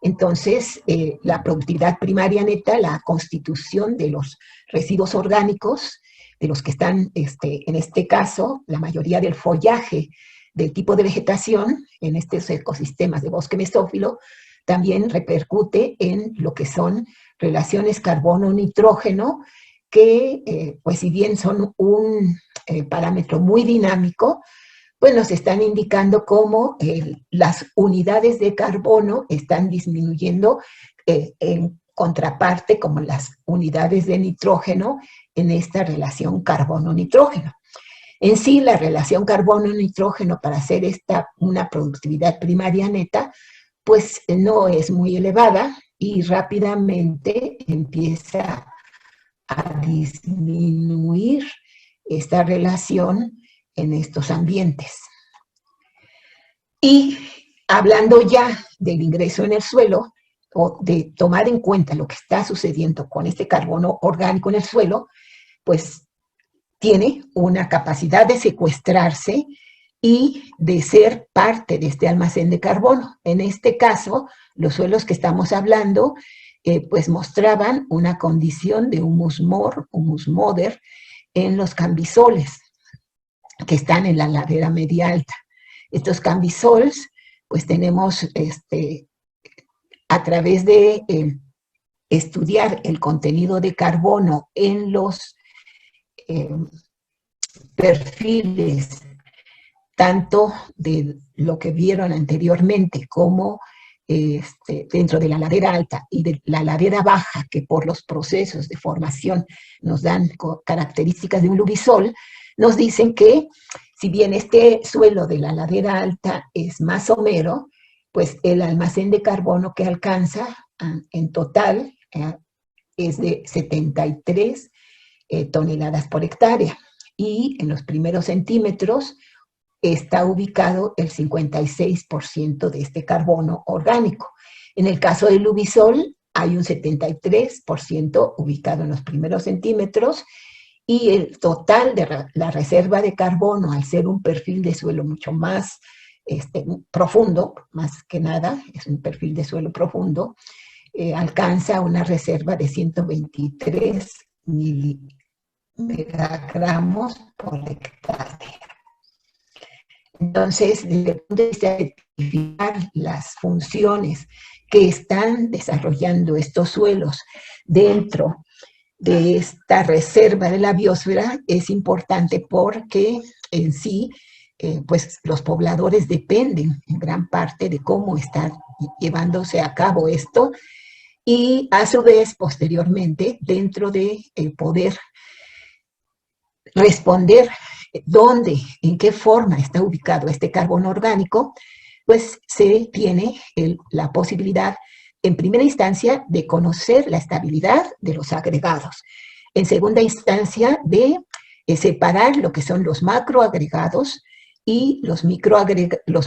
Entonces, la productividad primaria neta, la constitución de los residuos orgánicos, de los que están, en este caso, la mayoría del follaje del tipo de vegetación en estos ecosistemas de bosque mesófilo, también repercute en lo que son relaciones carbono-nitrógeno, que, pues si bien son un parámetro muy dinámico, pues nos están indicando cómo las unidades de carbono están disminuyendo en contraparte como las unidades de nitrógeno en esta relación carbono-nitrógeno. En sí, la relación carbono-nitrógeno para hacer una productividad primaria neta, pues no es muy elevada y rápidamente empieza a disminuir esta relación en estos ambientes. Y hablando ya del ingreso en el suelo, o de tomar en cuenta lo que está sucediendo con este carbono orgánico en el suelo, pues tiene una capacidad de secuestrarse y de ser parte de este almacén de carbono. En este caso, los suelos que estamos hablando, pues mostraban una condición de humus moder en los cambisoles que están en la ladera media alta. Estos cambisols, pues tenemos a través de estudiar el contenido de carbono en los perfiles, tanto de lo que vieron anteriormente como dentro de la ladera alta y de la ladera baja, que por los procesos de formación nos dan características de un lubisol, nos dicen que si bien este suelo de la ladera alta es más somero, pues el almacén de carbono que alcanza en total es de 73 toneladas por hectárea. Y en los primeros centímetros está ubicado el 56% de este carbono orgánico. En el caso del lubisol hay un 73% ubicado en los primeros centímetros y el total de la reserva de carbono, al ser un perfil de suelo mucho más profundo, más que nada, es un perfil de suelo profundo, alcanza una reserva de 123 megagramos por hectárea. Entonces, desde el punto de vista de identificar las funciones que están desarrollando estos suelos dentro de esta reserva de la biosfera, es importante porque en sí, pues los pobladores dependen en gran parte de cómo está llevándose a cabo esto, y a su vez, posteriormente, dentro de poder responder dónde, en qué forma está ubicado este carbono orgánico, pues se tiene la posibilidad, en primera instancia, de conocer la estabilidad de los agregados. En segunda instancia, de separar lo que son los macroagregados y los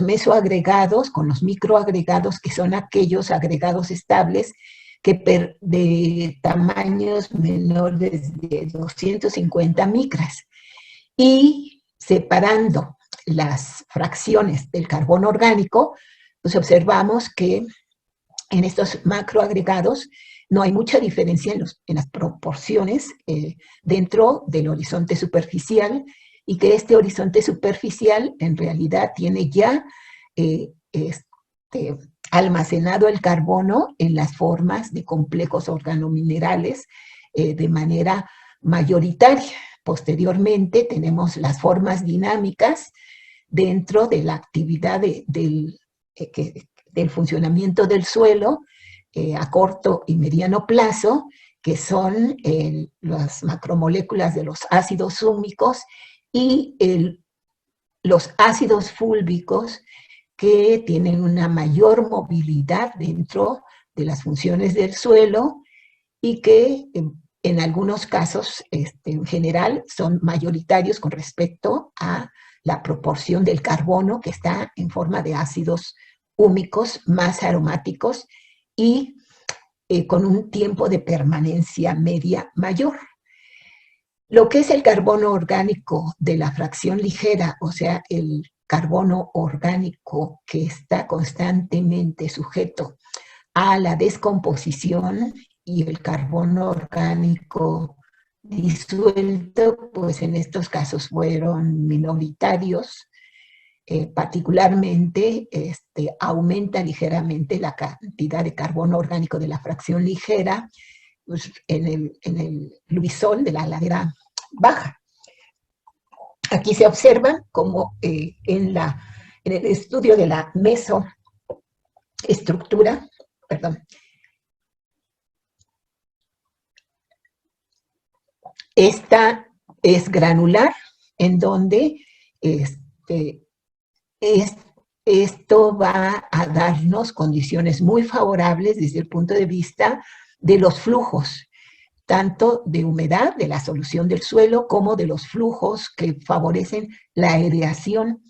mesoagregados con los microagregados, que son aquellos agregados estables que de tamaños menores de 250 micras. Y separando las fracciones del carbono orgánico, pues observamos que en estos macroagregados no hay mucha diferencia en las proporciones dentro del horizonte superficial, y que este horizonte superficial en realidad tiene ya almacenado el carbono en las formas de complejos organominerales de manera mayoritaria. Posteriormente tenemos las formas dinámicas dentro de la actividad del funcionamiento del suelo a corto y mediano plazo, que son las macromoléculas de los ácidos húmicos y los ácidos fúlvicos, que tienen una mayor movilidad dentro de las funciones del suelo y que en algunos casos, en general, son mayoritarios con respecto a la proporción del carbono que está en forma de ácidos húmicos más aromáticos y con un tiempo de permanencia media mayor. Lo que es el carbono orgánico de la fracción ligera, o sea, el carbono orgánico que está constantemente sujeto a la descomposición, y el carbono orgánico disuelto, pues en estos casos fueron minoritarios. Particularmente aumenta ligeramente la cantidad de carbono orgánico de la fracción ligera, pues, en el lubisol de la ladera baja. Aquí se observa como en el estudio de la mesoestructura, esta es granular, en donde esto va a darnos condiciones muy favorables desde el punto de vista de los flujos, tanto de humedad, de la solución del suelo, como de los flujos que favorecen la aireación,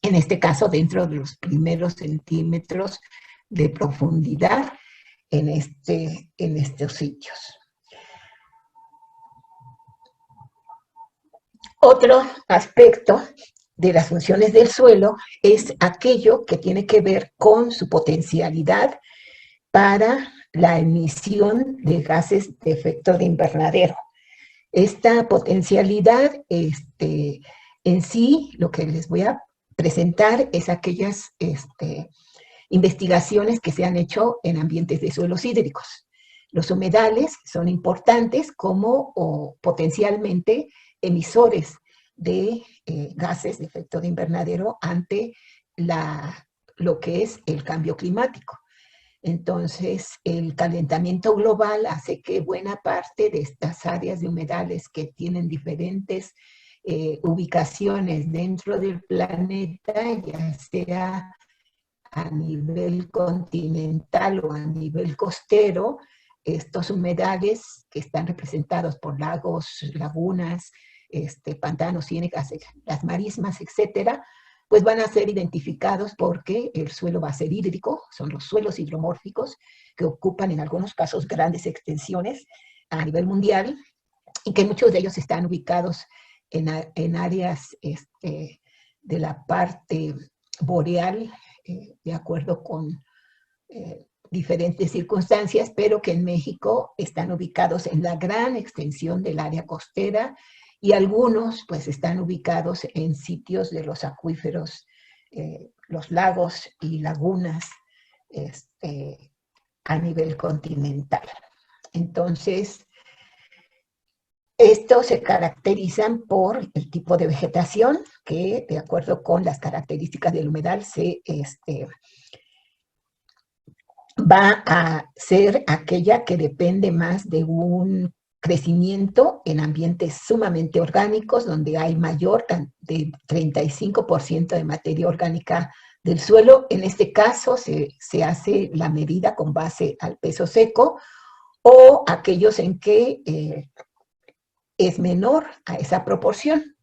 en este caso dentro de los primeros centímetros de profundidad en estos sitios. Otro aspecto de las funciones del suelo es aquello que tiene que ver con su potencialidad para la emisión de gases de efecto de invernadero. Esta potencialidad, en sí, lo que les voy a presentar es aquellas investigaciones que se han hecho en ambientes de suelos hídricos. Los humedales son importantes como potencialmente emisores de gases de efecto de invernadero ante lo que es el cambio climático. Entonces, el calentamiento global hace que buena parte de estas áreas de humedales que tienen diferentes ubicaciones dentro del planeta, ya sea a nivel continental o a nivel costero, estos humedales que están representados por lagos, lagunas, pantanos, ciénegas, las marismas, etcétera, pues van a ser identificados porque el suelo va a ser hídrico, son los suelos hidromórficos que ocupan en algunos casos grandes extensiones a nivel mundial y que muchos de ellos están ubicados en áreas de la parte boreal, de acuerdo con diferentes circunstancias, pero que en México están ubicados en la gran extensión del área costera y algunos pues están ubicados en sitios de los acuíferos, los lagos y lagunas a nivel continental. Entonces, estos se caracterizan por el tipo de vegetación que, de acuerdo con las características del humedal, va a ser aquella que depende más de un crecimiento en ambientes sumamente orgánicos, donde hay mayor de 35% de materia orgánica del suelo. En este caso se hace la medida con base al peso seco, o aquellos en que es menor a esa proporción.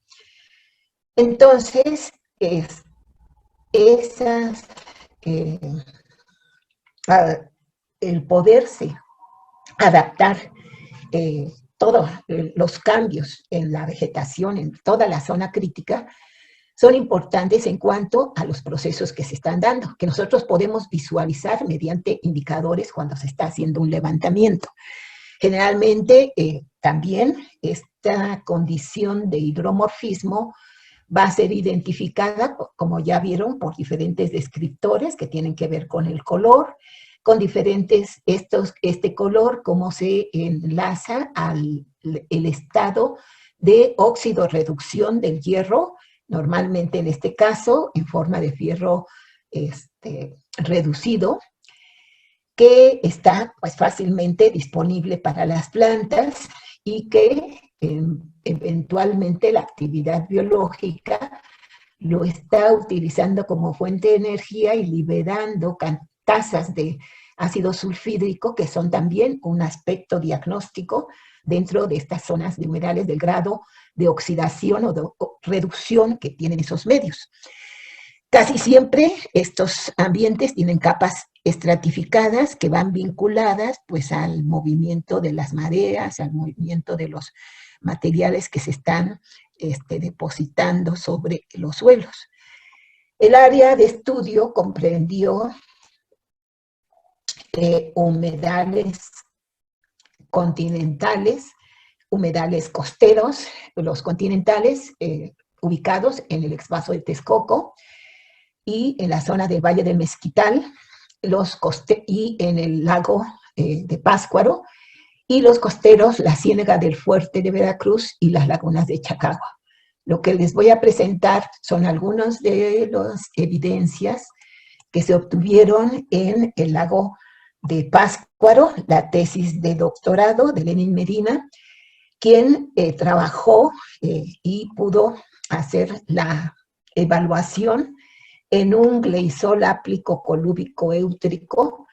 Entonces, el poderse adaptar todos los cambios en la vegetación, en toda la zona crítica, son importantes en cuanto a los procesos que se están dando, que nosotros podemos visualizar mediante indicadores cuando se está haciendo un levantamiento. Generalmente, también esta condición de hidromorfismo va a ser identificada, como ya vieron, por diferentes descriptores que tienen que ver con el color, con diferentes, este color, cómo se enlaza al el estado de óxido-reducción del hierro, normalmente en este caso en forma de fierro reducido, que está pues fácilmente disponible para las plantas y que eventualmente la actividad biológica lo está utilizando como fuente de energía y liberando tasas de ácido sulfídrico, que son también un aspecto diagnóstico dentro de estas zonas de humedales del grado de oxidación o de reducción que tienen esos medios. Casi siempre estos ambientes tienen capas estratificadas que van vinculadas pues al movimiento de las mareas, al movimiento de los materiales que se están depositando sobre los suelos. El área de estudio comprendió humedales continentales, humedales costeros, los continentales ubicados en el exvaso de Texcoco y en la zona del Valle del Mezquital, y en el lago de Pátzcuaro, y los costeros, la Ciénega del Fuerte de Veracruz y las lagunas de Chacagua. Lo que les voy a presentar son algunas de las evidencias que se obtuvieron en el lago de Pátzcuaro, la tesis de doctorado de Lenin Medina, quien trabajó y pudo hacer la evaluación en un gleisol áplico colúbico éutrico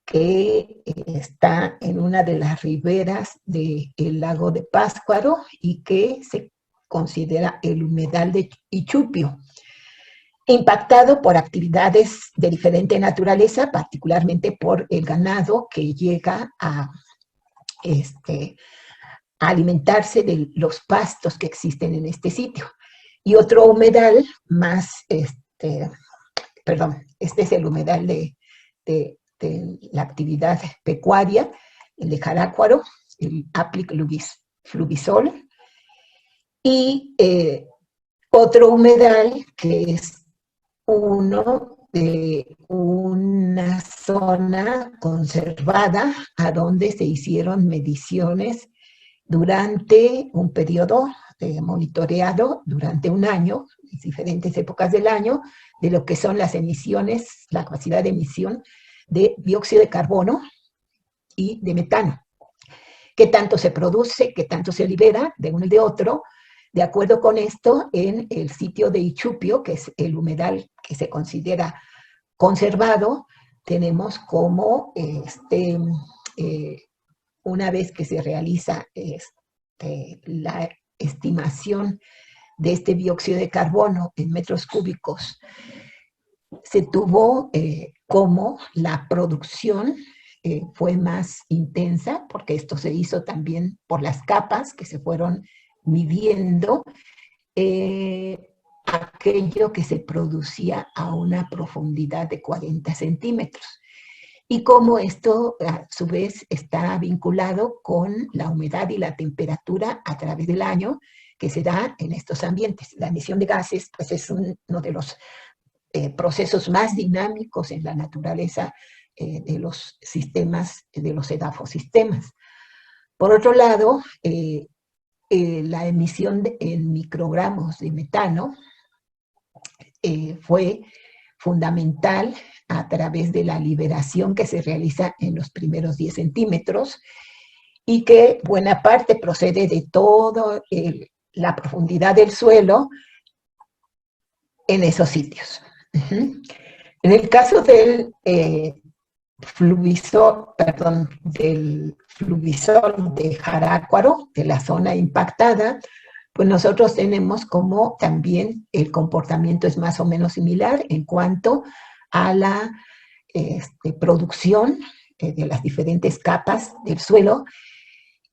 que está en una de las riberas del lago de Pátzcuaro y que se considera el humedal de Ichupio, impactado por actividades de diferente naturaleza, particularmente por el ganado que llega a alimentarse de los pastos que existen en este sitio. Y otro humedal más, perdón, este es el humedal de la actividad pecuaria, el de Jarácuaro, el Aplic fluvisol, y otro humedal que es uno de una zona conservada a donde se hicieron mediciones durante un periodo monitoreado durante un año, en diferentes épocas del año, de lo que son las emisiones, la capacidad de emisión de dióxido de carbono y de metano. ¿Qué tanto se produce, qué tanto se libera de uno y de otro? De acuerdo con esto, en el sitio de Ichupio, que es el humedal que se considera conservado, tenemos como una vez que se realiza la estimación de este dióxido de carbono en metros cúbicos, se tuvo como la producción fue más intensa, porque esto se hizo también por las capas que se fueron midiendo aquello que se producía a una profundidad de 40 centímetros. Y cómo esto, a su vez, está vinculado con la humedad y la temperatura a través del año que se da en estos ambientes. La emisión de gases, pues, es uno de los procesos más dinámicos en la naturaleza de los sistemas, de los edafosistemas. Por otro lado, la emisión en microgramos de metano fue fundamental a través de la liberación que se realiza en los primeros 10 centímetros y que buena parte procede de toda la profundidad del suelo en esos sitios. En el caso del fluvisol de Jarácuaro, de la zona impactada, pues nosotros tenemos como también el comportamiento es más o menos similar en cuanto a la producción de las diferentes capas del suelo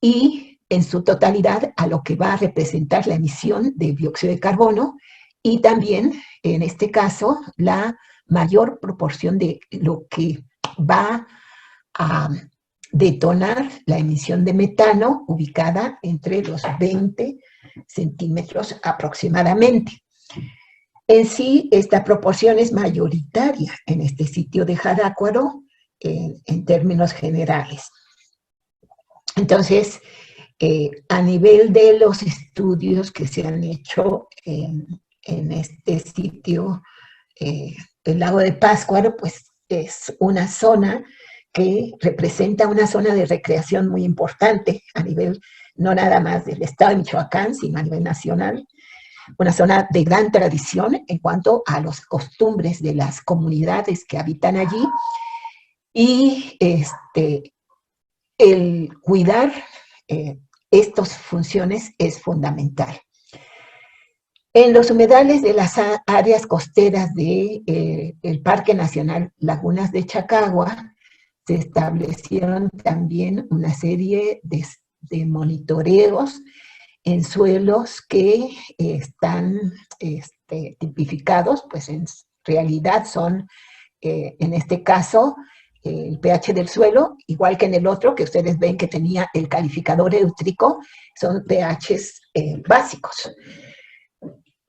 y en su totalidad a lo que va a representar la emisión de dióxido de carbono y también, en este caso, la mayor proporción de lo que va a detonar la emisión de metano ubicada entre los 20 centímetros aproximadamente. En sí, esta proporción es mayoritaria en este sitio de Jarácuaro en términos generales. Entonces, a nivel de los estudios que se han hecho en este sitio, el lago de Pátzcuaro, pues es una zona que representa una zona de recreación muy importante a nivel no nada más del estado de Michoacán, sino a nivel nacional. Una zona de gran tradición en cuanto a las costumbres de las comunidades que habitan allí y el cuidar estas funciones es fundamental. En los humedales de las áreas costeras del Parque Nacional Lagunas de Chacagua se establecieron también una serie de monitoreos en suelos que están tipificados, pues en realidad son, en este caso, el pH del suelo, igual que en el otro, que ustedes ven que tenía el calificador éutrico, son pHs básicos.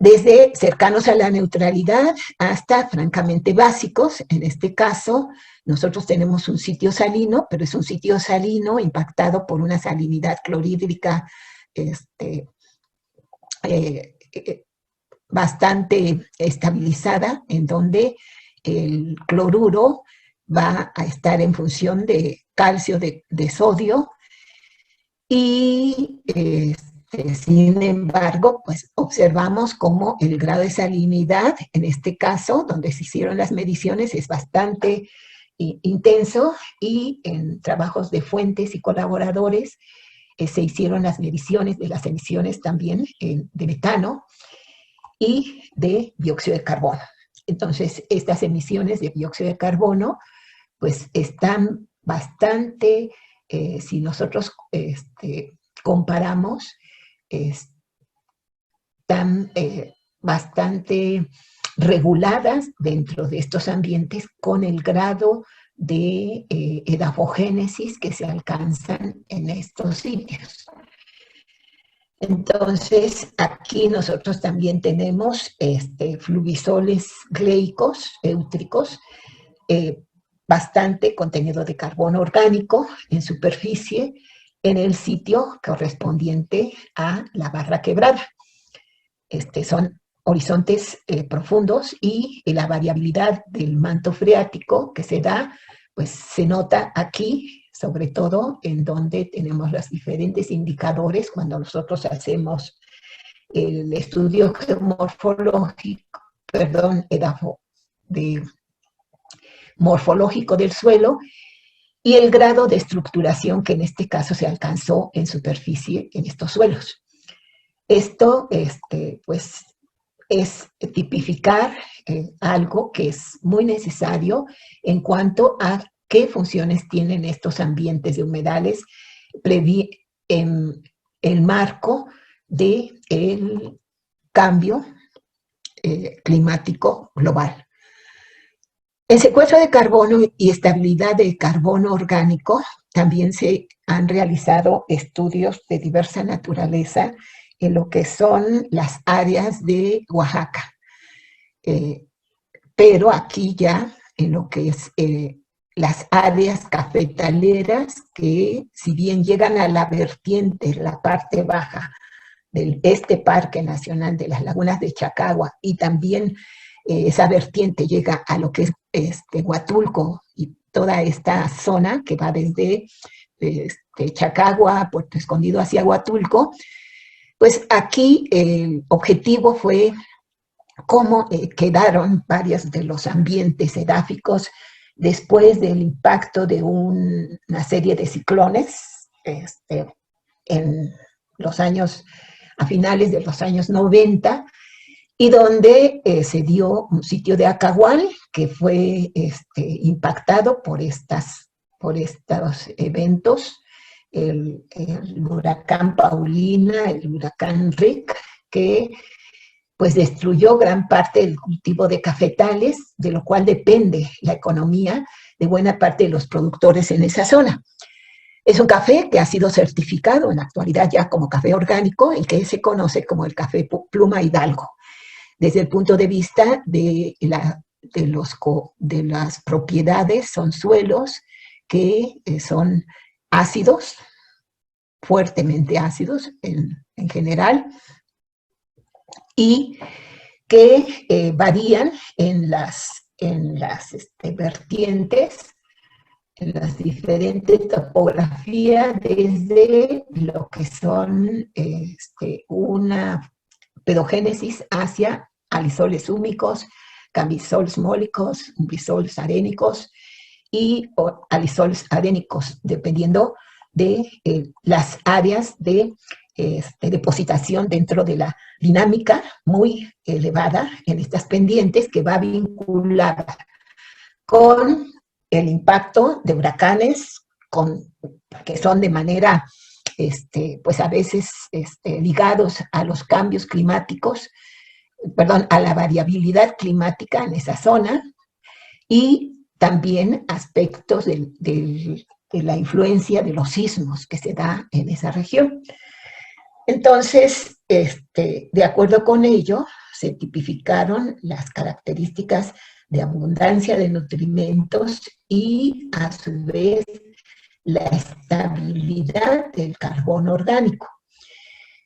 Desde cercanos a la neutralidad hasta francamente básicos. En este caso, nosotros tenemos un sitio salino, pero es un sitio salino impactado por una salinidad clorhídrica bastante estabilizada, en donde el cloruro va a estar en función de calcio, de sodio, y Sin embargo, pues observamos cómo el grado de salinidad, en este caso, donde se hicieron las mediciones, es bastante intenso, y en trabajos de fuentes y colaboradores se hicieron las mediciones de las emisiones también de metano y de dióxido de carbono. Entonces, estas emisiones de dióxido de carbono pues están bastante, si nosotros comparamos, están bastante reguladas dentro de estos ambientes con el grado de edafogénesis que se alcanzan en estos sitios. Entonces, aquí nosotros también tenemos fluvisoles gleicos, éutricos, bastante contenido de carbono orgánico en superficie en el sitio correspondiente a la barra quebrada. Son horizontes profundos, y la variabilidad del manto freático que se da, pues se nota aquí, sobre todo en donde tenemos los diferentes indicadores cuando nosotros hacemos el estudio geomorfológico, morfológico del suelo, y el grado de estructuración que en este caso se alcanzó en superficie en estos suelos. Esto, pues, es tipificar algo que es muy necesario en cuanto a qué funciones tienen estos ambientes de humedales en el marco del cambio climático global. En secuestro de carbono y estabilidad de carbono orgánico también se han realizado estudios de diversa naturaleza en lo que son las áreas de Oaxaca. Pero aquí ya en lo que es las áreas cafetaleras, que si bien llegan a la vertiente, la parte baja de este Parque Nacional de las Lagunas de Chacagua, y también esa vertiente llega a lo que es Huatulco y toda esta zona que va desde Chacagua, Puerto Escondido hacia Huatulco, pues aquí el objetivo fue cómo quedaron varios de los ambientes edáficos después del impacto de una serie de ciclones en los años, a finales de los años 90, y donde se dio un sitio de Acahual que fue impactado por estos eventos, el huracán Paulina, el huracán Rick, que pues destruyó gran parte del cultivo de cafetales, de lo cual depende la economía de buena parte de los productores en esa zona. Es un café que ha sido certificado en la actualidad ya como café orgánico, el que se conoce como el café Pluma Hidalgo, desde el punto de vista de las propiedades. Son suelos que son ácidos, fuertemente ácidos en general, y que varían en las vertientes, en las diferentes topografías, desde lo que son una pedogénesis hacia alisoles húmicos, camisoles mólicos, umbrisoles arénicos y alisoles arénicos, dependiendo de las áreas de depositación dentro de la dinámica muy elevada en estas pendientes, que va vinculada con el impacto de huracanes, que son de manera, pues a veces ligados a los cambios climáticos, a la variabilidad climática en esa zona, y también aspectos de la influencia de los sismos que se da en esa región. Entonces, de acuerdo con ello, se tipificaron las características de abundancia de nutrimentos y, a su vez, la estabilidad del carbono orgánico.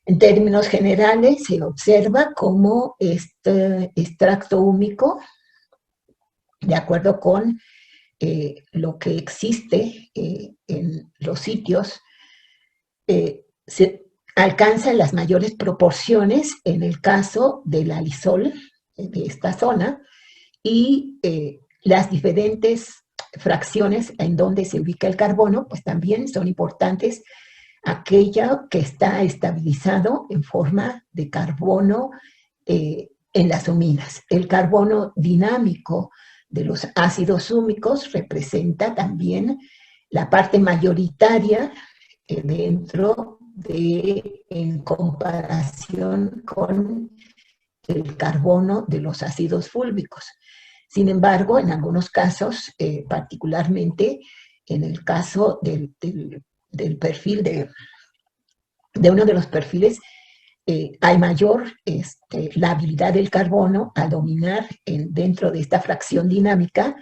En términos generales, se observa cómo este extracto húmico, de acuerdo con lo que existe en los sitios, alcanzan las mayores proporciones en el caso del alisol de esta zona y las diferentes fracciones en donde se ubica el carbono, pues también son importantes. Aquella que está estabilizado en forma de carbono en las huminas. El carbono dinámico de los ácidos húmicos representa también la parte mayoritaria dentro de, en comparación con el carbono de los ácidos fúlvicos. Sin embargo, en algunos casos, particularmente en el caso del perfil de uno de los perfiles, hay mayor la habilidad del carbono a dominar dentro de esta fracción dinámica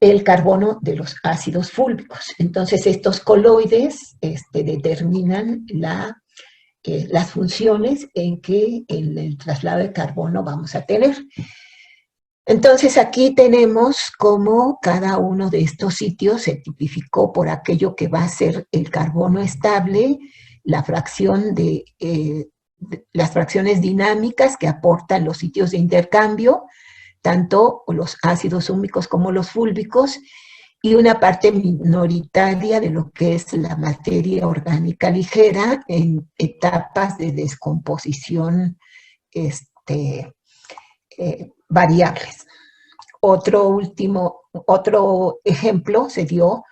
el carbono de los ácidos fúlvicos. Entonces, estos coloides determinan las funciones en que en el traslado de carbono vamos a tener. Entonces, aquí tenemos cómo cada uno de estos sitios se tipificó por aquello que va a ser el carbono estable, la fracción las fracciones dinámicas que aportan los sitios de intercambio, tanto los ácidos húmicos como los fúlvicos, y una parte minoritaria de lo que es la materia orgánica ligera en etapas de descomposición variables. Otro ejemplo se dio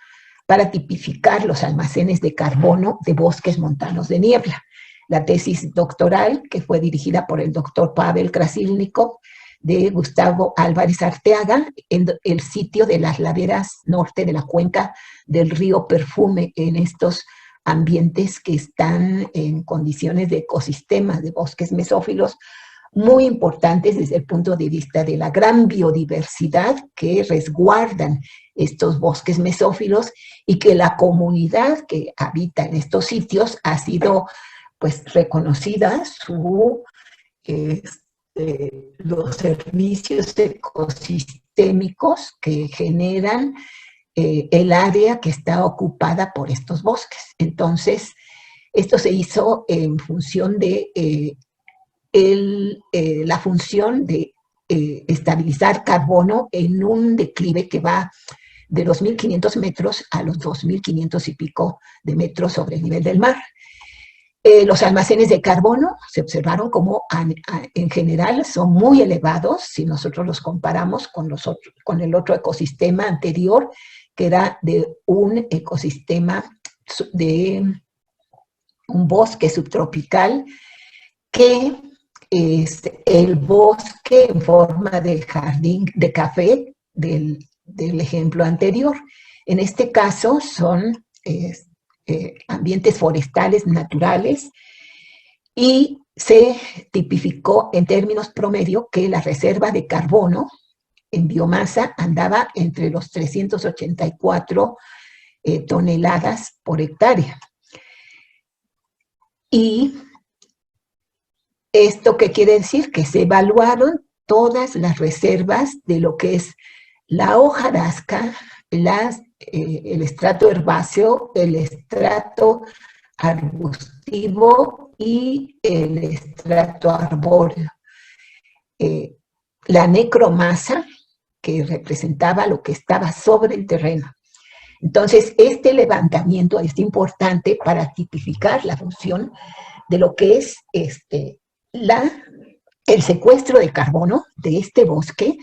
para tipificar los almacenes de carbono de bosques montanos de niebla. La tesis doctoral, que fue dirigida por el doctor Pavel Krasilnikov, de Gustavo Álvarez Arteaga, en el sitio de las laderas norte de la cuenca del río Perfume, en estos ambientes que están en condiciones de ecosistemas de bosques mesófilos muy importantes desde el punto de vista de la gran biodiversidad que resguardan estos bosques mesófilos y que la comunidad que habita en estos sitios ha sido pues reconocida los servicios ecosistémicos que generan el área que está ocupada por estos bosques. Entonces, esto se hizo en función de la función de estabilizar carbono en un declive que va de los 1.500 metros a los 2.500 y pico de metros sobre el nivel del mar. Los almacenes de carbono se observaron como en general son muy elevados si nosotros los comparamos con el otro ecosistema anterior, que era de un ecosistema de un bosque subtropical, que es el bosque en forma de jardín de café del ejemplo anterior. En este caso son ambientes forestales naturales y se tipificó en términos promedio que la reserva de carbono en biomasa andaba entre los 384 toneladas por hectárea. ¿Y esto qué quiere decir? Que se evaluaron todas las reservas de lo que es la hojarasca, el estrato herbáceo, el estrato arbustivo y el estrato arbóreo. La necromasa, que representaba lo que estaba sobre el terreno. Entonces, este levantamiento es importante para tipificar la función de lo que es el secuestro de carbono de este bosque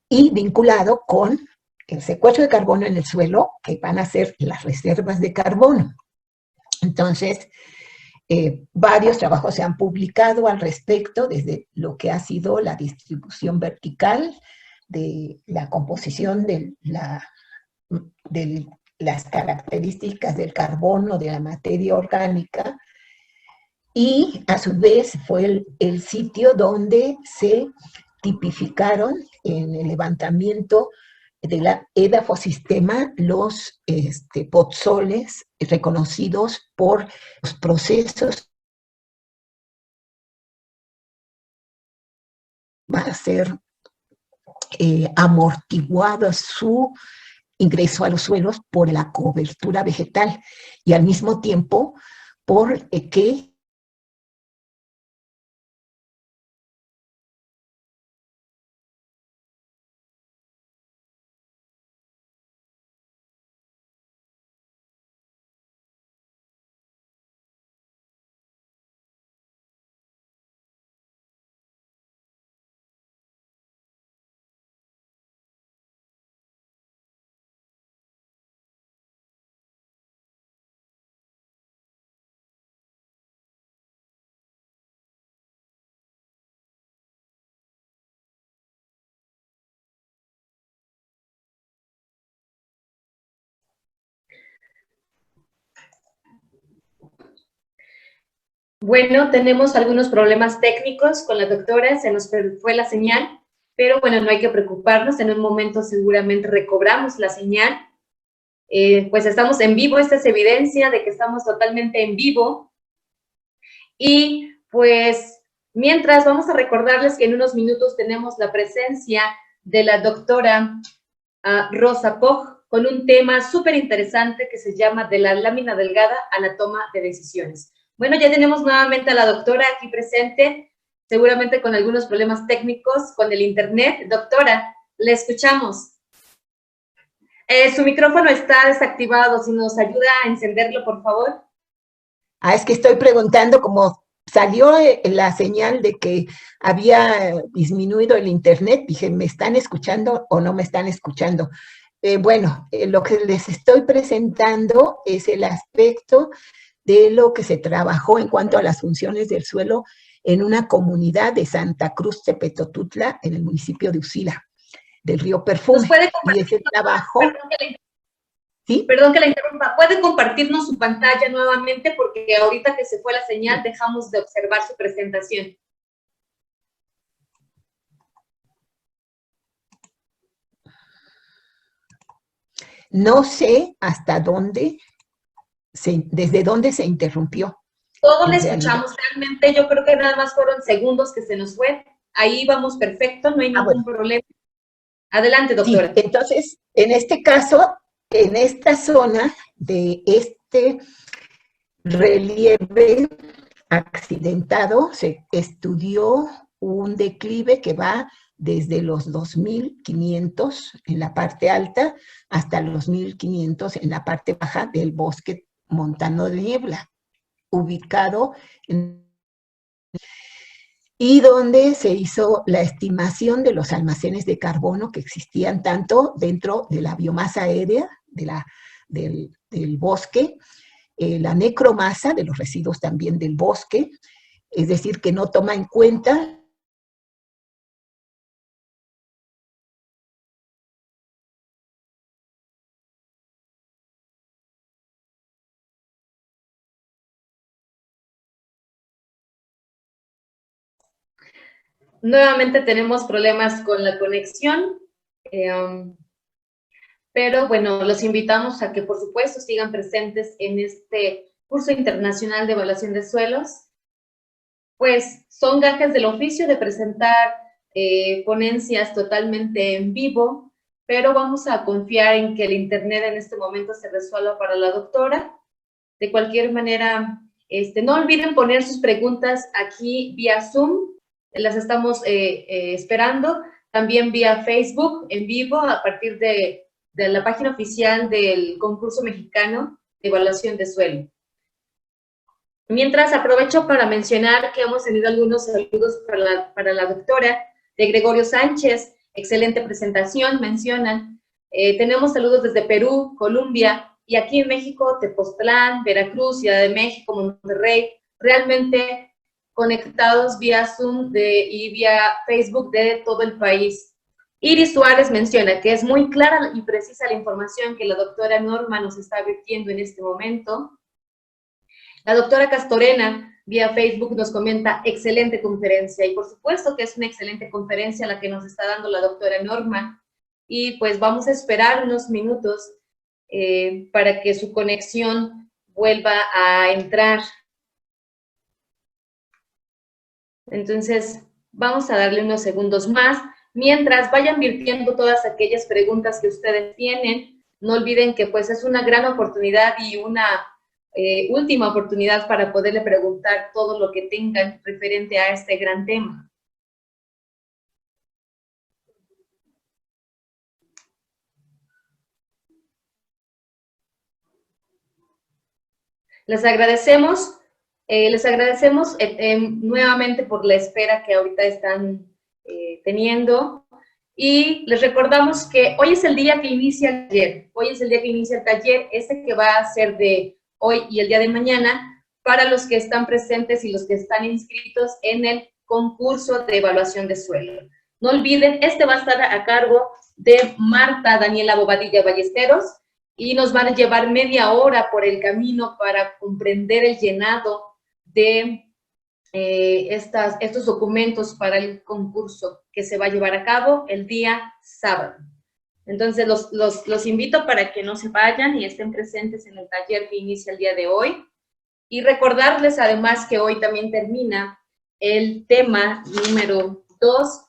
y vinculado con el secuestro de carbono en el suelo, que van a ser las reservas de carbono. Entonces, varios trabajos se han publicado al respecto, desde lo que ha sido la distribución vertical de la composición de las características del carbono, de la materia orgánica, y a su vez fue el sitio donde se tipificaron en el levantamiento de la edafosistema los podsoles reconocidos por los procesos va a ser amortiguado su ingreso a los suelos por la cobertura vegetal y al mismo tiempo por que Bueno, tenemos algunos problemas técnicos con la doctora, se nos fue la señal, pero bueno, no hay que preocuparnos, en un momento seguramente recobramos la señal. Pues estamos en vivo, esta es evidencia de que estamos totalmente en vivo. Y pues mientras vamos a recordarles que en unos minutos tenemos la presencia de la doctora Rosa Poj con un tema súper interesante que se llama de la lámina delgada a la toma de decisiones. Bueno, ya tenemos nuevamente a la doctora aquí presente, seguramente con algunos problemas técnicos con el internet. Doctora, le escuchamos. Su micrófono está desactivado, si nos ayuda a encenderlo, por favor. Es que estoy preguntando, como salió la señal de que había disminuido el internet, dije, ¿me están escuchando o no me están escuchando? Bueno, lo que les estoy presentando es el aspecto de lo que se trabajó en cuanto a las funciones del suelo en una comunidad de Santa Cruz Tepetotutla, en el municipio de Usila, del río Perfume. ¿Nos puede compartir? Y ese trabajo... ¿Sí? Perdón que la interrumpa. ¿Puede compartirnos su pantalla nuevamente? Porque ahorita que se fue la señal dejamos de observar su presentación. No sé hasta dónde, desde dónde se interrumpió. Todos le escuchamos, realmente yo creo que nada más fueron segundos que se nos fue. Ahí vamos perfecto, no hay ningún problema. Adelante, doctora. Sí, entonces, en este caso, en esta zona de este relieve accidentado, se estudió un declive que va desde los 2.500 en la parte alta hasta los 1.500 en la parte baja del bosque montano de niebla, ubicado en... y donde se hizo la estimación de los almacenes de carbono que existían tanto dentro de la biomasa aérea del bosque, la necromasa de los residuos también del bosque, es decir, que no toma en cuenta Nuevamente tenemos problemas con la conexión, pero bueno, los invitamos a que por supuesto sigan presentes en este curso internacional de evaluación de suelos. Pues son gajes del oficio de presentar ponencias totalmente en vivo, pero vamos a confiar en que el internet en este momento se resuelva para la doctora. De cualquier manera, no olviden poner sus preguntas aquí vía Zoom, las estamos esperando, también vía Facebook en vivo a partir de la página oficial del concurso mexicano de evaluación de suelo. Mientras, aprovecho para mencionar que hemos tenido algunos saludos para la doctora de Gregorio Sánchez, excelente presentación, mencionan. Tenemos saludos desde Perú, Colombia, y aquí en México, Tepoztlán, Veracruz, Ciudad de México, Monterrey, realmente conectados vía Zoom y vía Facebook de todo el país. Iris Suárez menciona que es muy clara y precisa la información que la doctora Norma nos está vertiendo en este momento. La doctora Castorena, vía Facebook, nos comenta, excelente conferencia, y por supuesto que es una excelente conferencia la que nos está dando la doctora Norma, y pues vamos a esperar unos minutos para que su conexión vuelva a entrar. Entonces, vamos a darle unos segundos más. Mientras vayan virtiendo todas aquellas preguntas que ustedes tienen, no olviden que pues es una gran oportunidad y una última oportunidad para poderle preguntar todo lo que tengan referente a este gran tema. Les agradecemos nuevamente por la espera que ahorita están teniendo, y les recordamos que hoy es el día que inicia el taller, que va a ser de hoy y el día de mañana, para los que están presentes y los que están inscritos en el concurso de evaluación de suelo. No olviden, va a estar a cargo de Marta Daniela Bobadilla Ballesteros, y nos van a llevar media hora por el camino para comprender el llenado de estos documentos para el concurso que se va a llevar a cabo el día sábado. Entonces, los invito para que no se vayan y estén presentes en el taller que inicia el día de hoy. Y recordarles además que hoy también termina el tema número 2,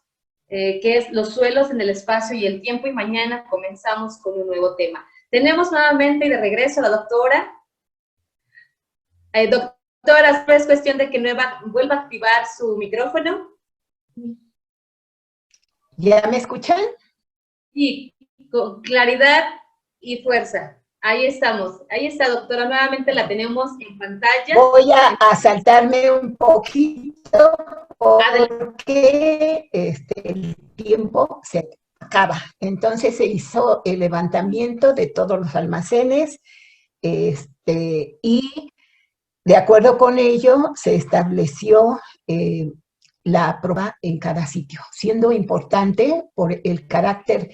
que es los suelos en el espacio y el tiempo, y mañana comenzamos con un nuevo tema. Tenemos nuevamente de regreso a la doctora. Doctora, es cuestión de que vuelva a activar su micrófono. ¿Ya me escuchan? Sí, con claridad y fuerza. Ahí estamos. Ahí está, doctora. Nuevamente la tenemos en pantalla. Voy a saltarme un poquito porque el tiempo se acaba. Entonces se hizo el levantamiento de todos los almacenes y de acuerdo con ello se estableció la prueba en cada sitio, siendo importante por el carácter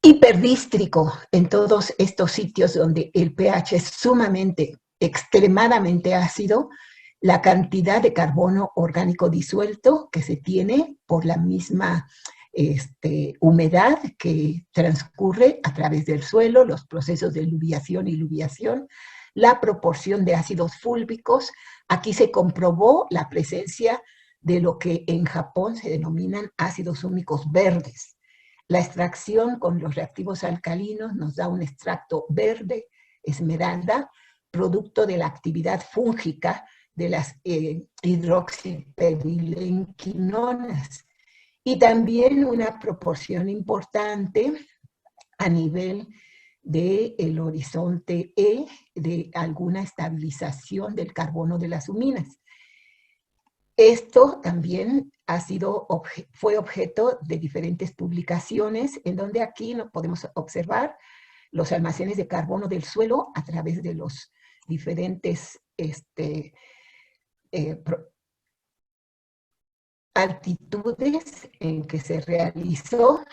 hiperdístrico en todos estos sitios donde el pH es sumamente, extremadamente ácido, la cantidad de carbono orgánico disuelto que se tiene por la misma humedad que transcurre a través del suelo, los procesos de eluviación y luviación, la proporción de ácidos fúlvicos. Aquí se comprobó la presencia de lo que en Japón se denominan ácidos húmicos verdes. La extracción con los reactivos alcalinos nos da un extracto verde, esmeralda, producto de la actividad fúngica de las hidroxiperilenquinonas, y también una proporción importante a nivel del horizonte E de alguna estabilización del carbono de las huminas. Esto también fue objeto de diferentes publicaciones, en donde aquí podemos observar los almacenes de carbono del suelo a través de los diferentes altitudes en que se realizó.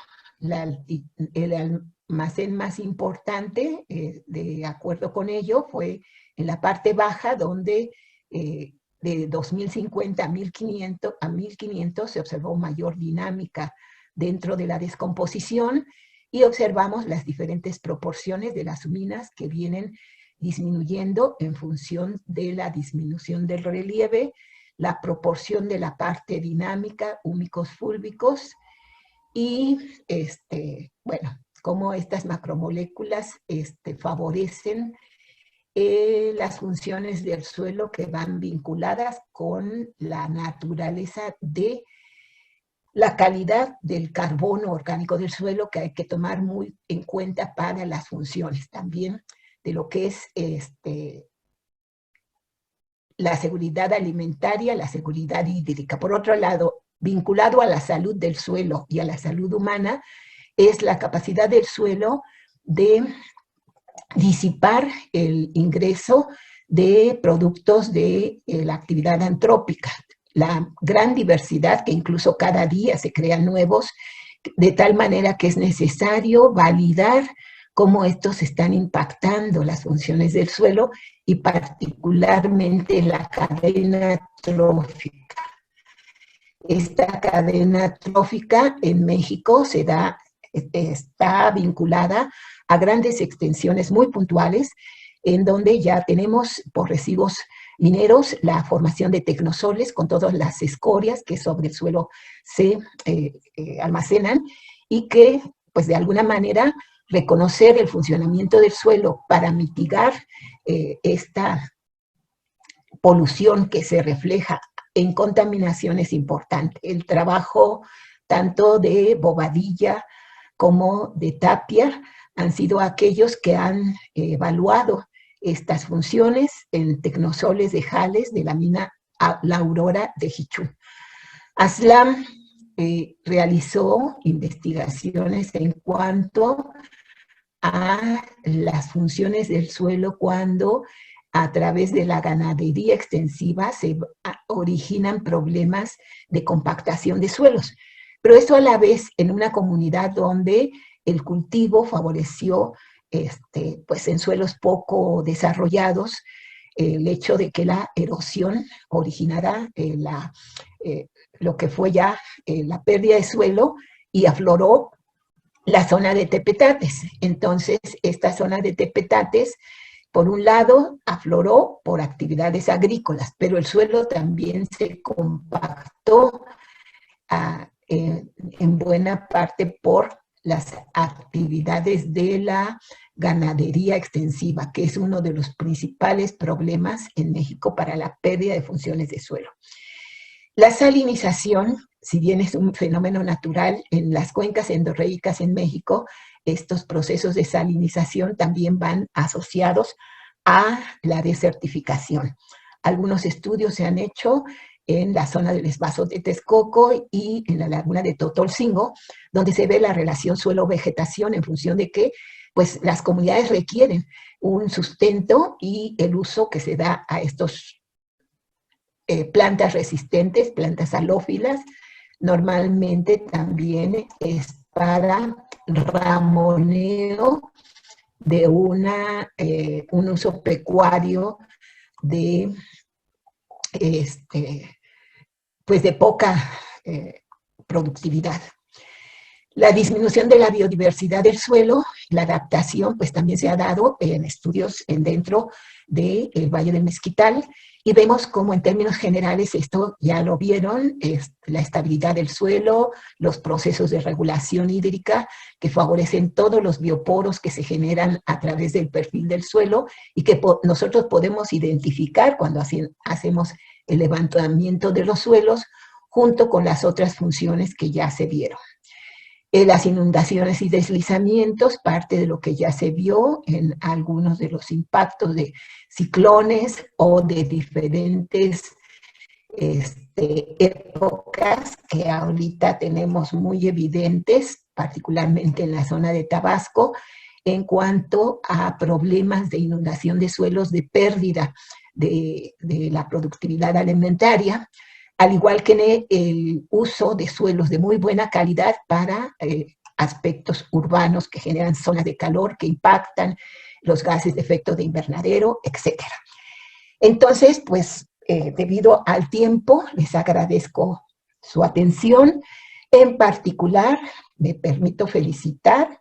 El almacén más importante, de acuerdo con ello, fue en la parte baja, donde de 2050 a 1500 se observó mayor dinámica dentro de la descomposición, y observamos las diferentes proporciones de las huminas que vienen disminuyendo en función de la disminución del relieve, la proporción de la parte dinámica, húmicos fúlvicos, y bueno, cómo estas macromoléculas favorecen las funciones del suelo que van vinculadas con la naturaleza de la calidad del carbono orgánico del suelo, que hay que tomar muy en cuenta para las funciones también de lo que es la seguridad alimentaria, la seguridad hídrica. Por otro lado, vinculado a la salud del suelo y a la salud humana, es la capacidad del suelo de disipar el ingreso de productos de la actividad antrópica, la gran diversidad, que incluso cada día se crean nuevos, de tal manera que es necesario validar cómo estos están impactando las funciones del suelo y particularmente la cadena trófica. Esta cadena trófica en México está vinculada a grandes extensiones muy puntuales, en donde ya tenemos por residuos mineros la formación de tecnosoles con todas las escorias que sobre el suelo se almacenan, y que, pues de alguna manera, reconocer el funcionamiento del suelo para mitigar esta polución que se refleja en contaminación es importante. El trabajo tanto de Bobadilla como de Tapia han sido aquellos que han evaluado estas funciones en tecnosoles de Jales de la mina La Aurora de Jichú. Aslam realizó investigaciones en cuanto a las funciones del suelo cuando a través de la ganadería extensiva se originan problemas de compactación de suelos. Pero eso a la vez en una comunidad donde el cultivo favoreció, pues en suelos poco desarrollados, el hecho de que la erosión originara lo que fue ya la pérdida de suelo y afloró la zona de Tepetates. Entonces, esta zona de Tepetates, por un lado, afloró por actividades agrícolas, pero el suelo también se compactó en buena parte por las actividades de la ganadería extensiva, que es uno de los principales problemas en México para la pérdida de funciones de suelo. La salinización, si bien es un fenómeno natural en las cuencas endorreicas en México, estos procesos de salinización también van asociados a la desertificación. Algunos estudios se han hecho en la zona del Esbaso de Texcoco y en la laguna de Totolcingo, donde se ve la relación suelo-vegetación en función de que pues, las comunidades requieren un sustento y el uso que se da a estos plantas resistentes, plantas halófilas. Normalmente también es para ramoneo de un uso pecuario de pues de poca productividad. La disminución de la biodiversidad del suelo, la adaptación, pues también se ha dado en estudios dentro del Valle del Mezquital, y vemos como en términos generales, esto ya lo vieron, la estabilidad del suelo, los procesos de regulación hídrica que favorecen todos los bioporos que se generan a través del perfil del suelo y que nosotros podemos identificar cuando hacemos el levantamiento de los suelos junto con las otras funciones que ya se vieron. Las inundaciones y deslizamientos, parte de lo que ya se vio en algunos de los impactos de ciclones o de diferentes épocas que ahorita tenemos muy evidentes, particularmente en la zona de Tabasco, en cuanto a problemas de inundación de suelos, de pérdida de la productividad alimentaria, al igual que en el uso de suelos de muy buena calidad para aspectos urbanos que generan zonas de calor, que impactan los gases de efecto de invernadero, etc. Entonces, pues, debido al tiempo, les agradezco su atención. En particular, me permito felicitar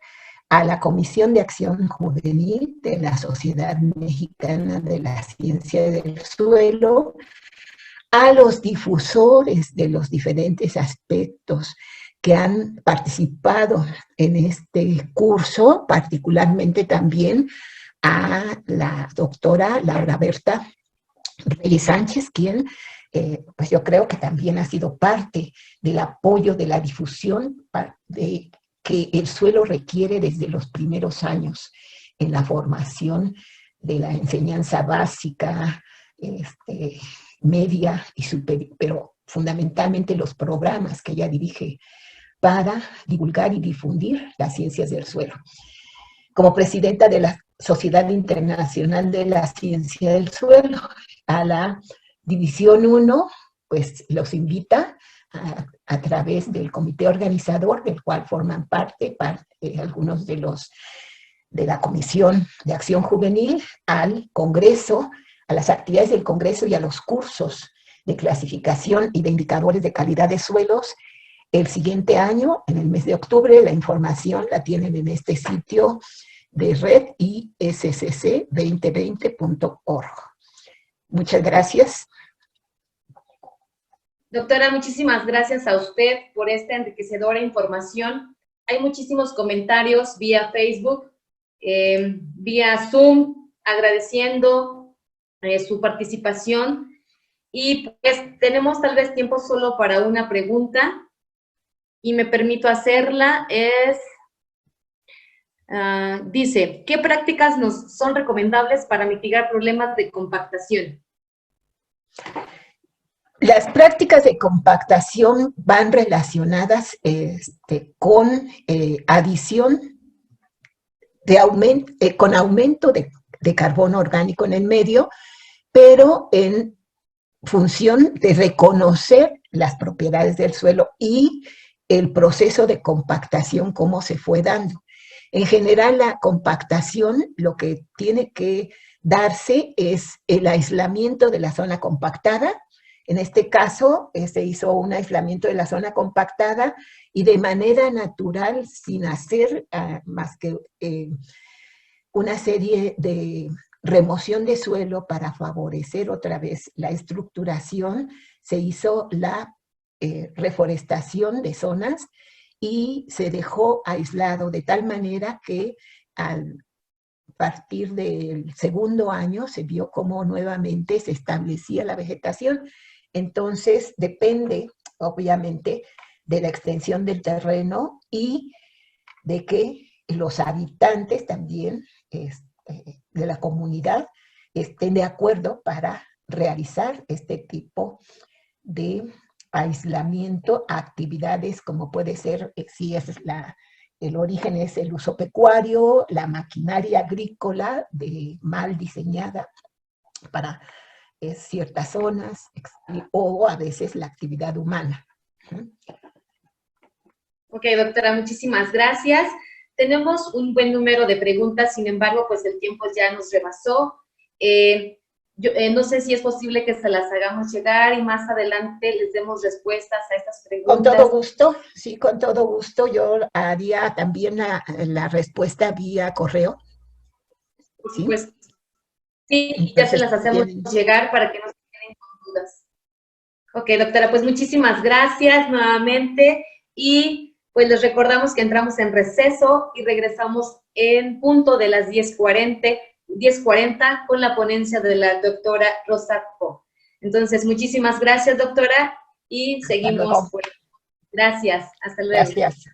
a la Comisión de Acción Juvenil de la Sociedad Mexicana de la Ciencia del Suelo, a los difusores de los diferentes aspectos que han participado en este curso, particularmente también a la doctora Laura Berta Reyes Sánchez, quien pues yo creo que también ha sido parte del apoyo de la difusión de que el suelo requiere desde los primeros años en la formación de la enseñanza básica, media y superior, pero fundamentalmente los programas que ella dirige para divulgar y difundir las ciencias del suelo. Como presidenta de la Sociedad Internacional de la Ciencia del Suelo, a la División 1, pues los invita a través del comité organizador, del cual forman parte algunos de la Comisión de Acción Juvenil, al Congreso, a las actividades del Congreso y a los cursos de clasificación y de indicadores de calidad de suelos. El siguiente año, en el mes de octubre, la información la tienen en este sitio de red isscc2020.org. Muchas gracias. Doctora, muchísimas gracias a usted por esta enriquecedora información. Hay muchísimos comentarios vía Facebook, vía Zoom, agradeciendo su participación, y pues tenemos tal vez tiempo solo para una pregunta y me permito hacerla. Dice, ¿qué prácticas nos son recomendables para mitigar problemas de compactación? Las prácticas de compactación van relacionadas con adición con aumento de carbono orgánico en el medio, pero en función de reconocer las propiedades del suelo y el proceso de compactación, cómo se fue dando. En general, la compactación lo que tiene que darse es el aislamiento de la zona compactada. En este caso, se hizo un aislamiento de la zona compactada y de manera natural, sin hacer más que una serie de remoción de suelo para favorecer otra vez la estructuración, se hizo la reforestación de zonas y se dejó aislado de tal manera que al partir del segundo año se vio cómo nuevamente se establecía la vegetación. Entonces depende, obviamente, de la extensión del terreno y de que los habitantes también de la comunidad estén de acuerdo para realizar este tipo de aislamiento a actividades como puede ser, si es el origen es el uso pecuario, la maquinaria agrícola mal diseñada para ciertas zonas, o a veces la actividad humana. Ok, doctora, muchísimas gracias. Tenemos un buen número de preguntas, sin embargo, pues el tiempo ya nos rebasó. No sé si es posible que se las hagamos llegar y más adelante les demos respuestas a estas preguntas. Con todo gusto, sí, con todo gusto. Yo haría también la respuesta vía correo. Por supuesto. Sí, entonces, ya se las hacemos llegar para que no se queden con dudas. Ok, doctora, pues muchísimas gracias nuevamente y pues les recordamos que entramos en receso y regresamos en punto de las 10:40 con la ponencia de la doctora Rosa Co. Entonces, muchísimas gracias, doctora, y seguimos. Gracias, hasta luego. Gracias.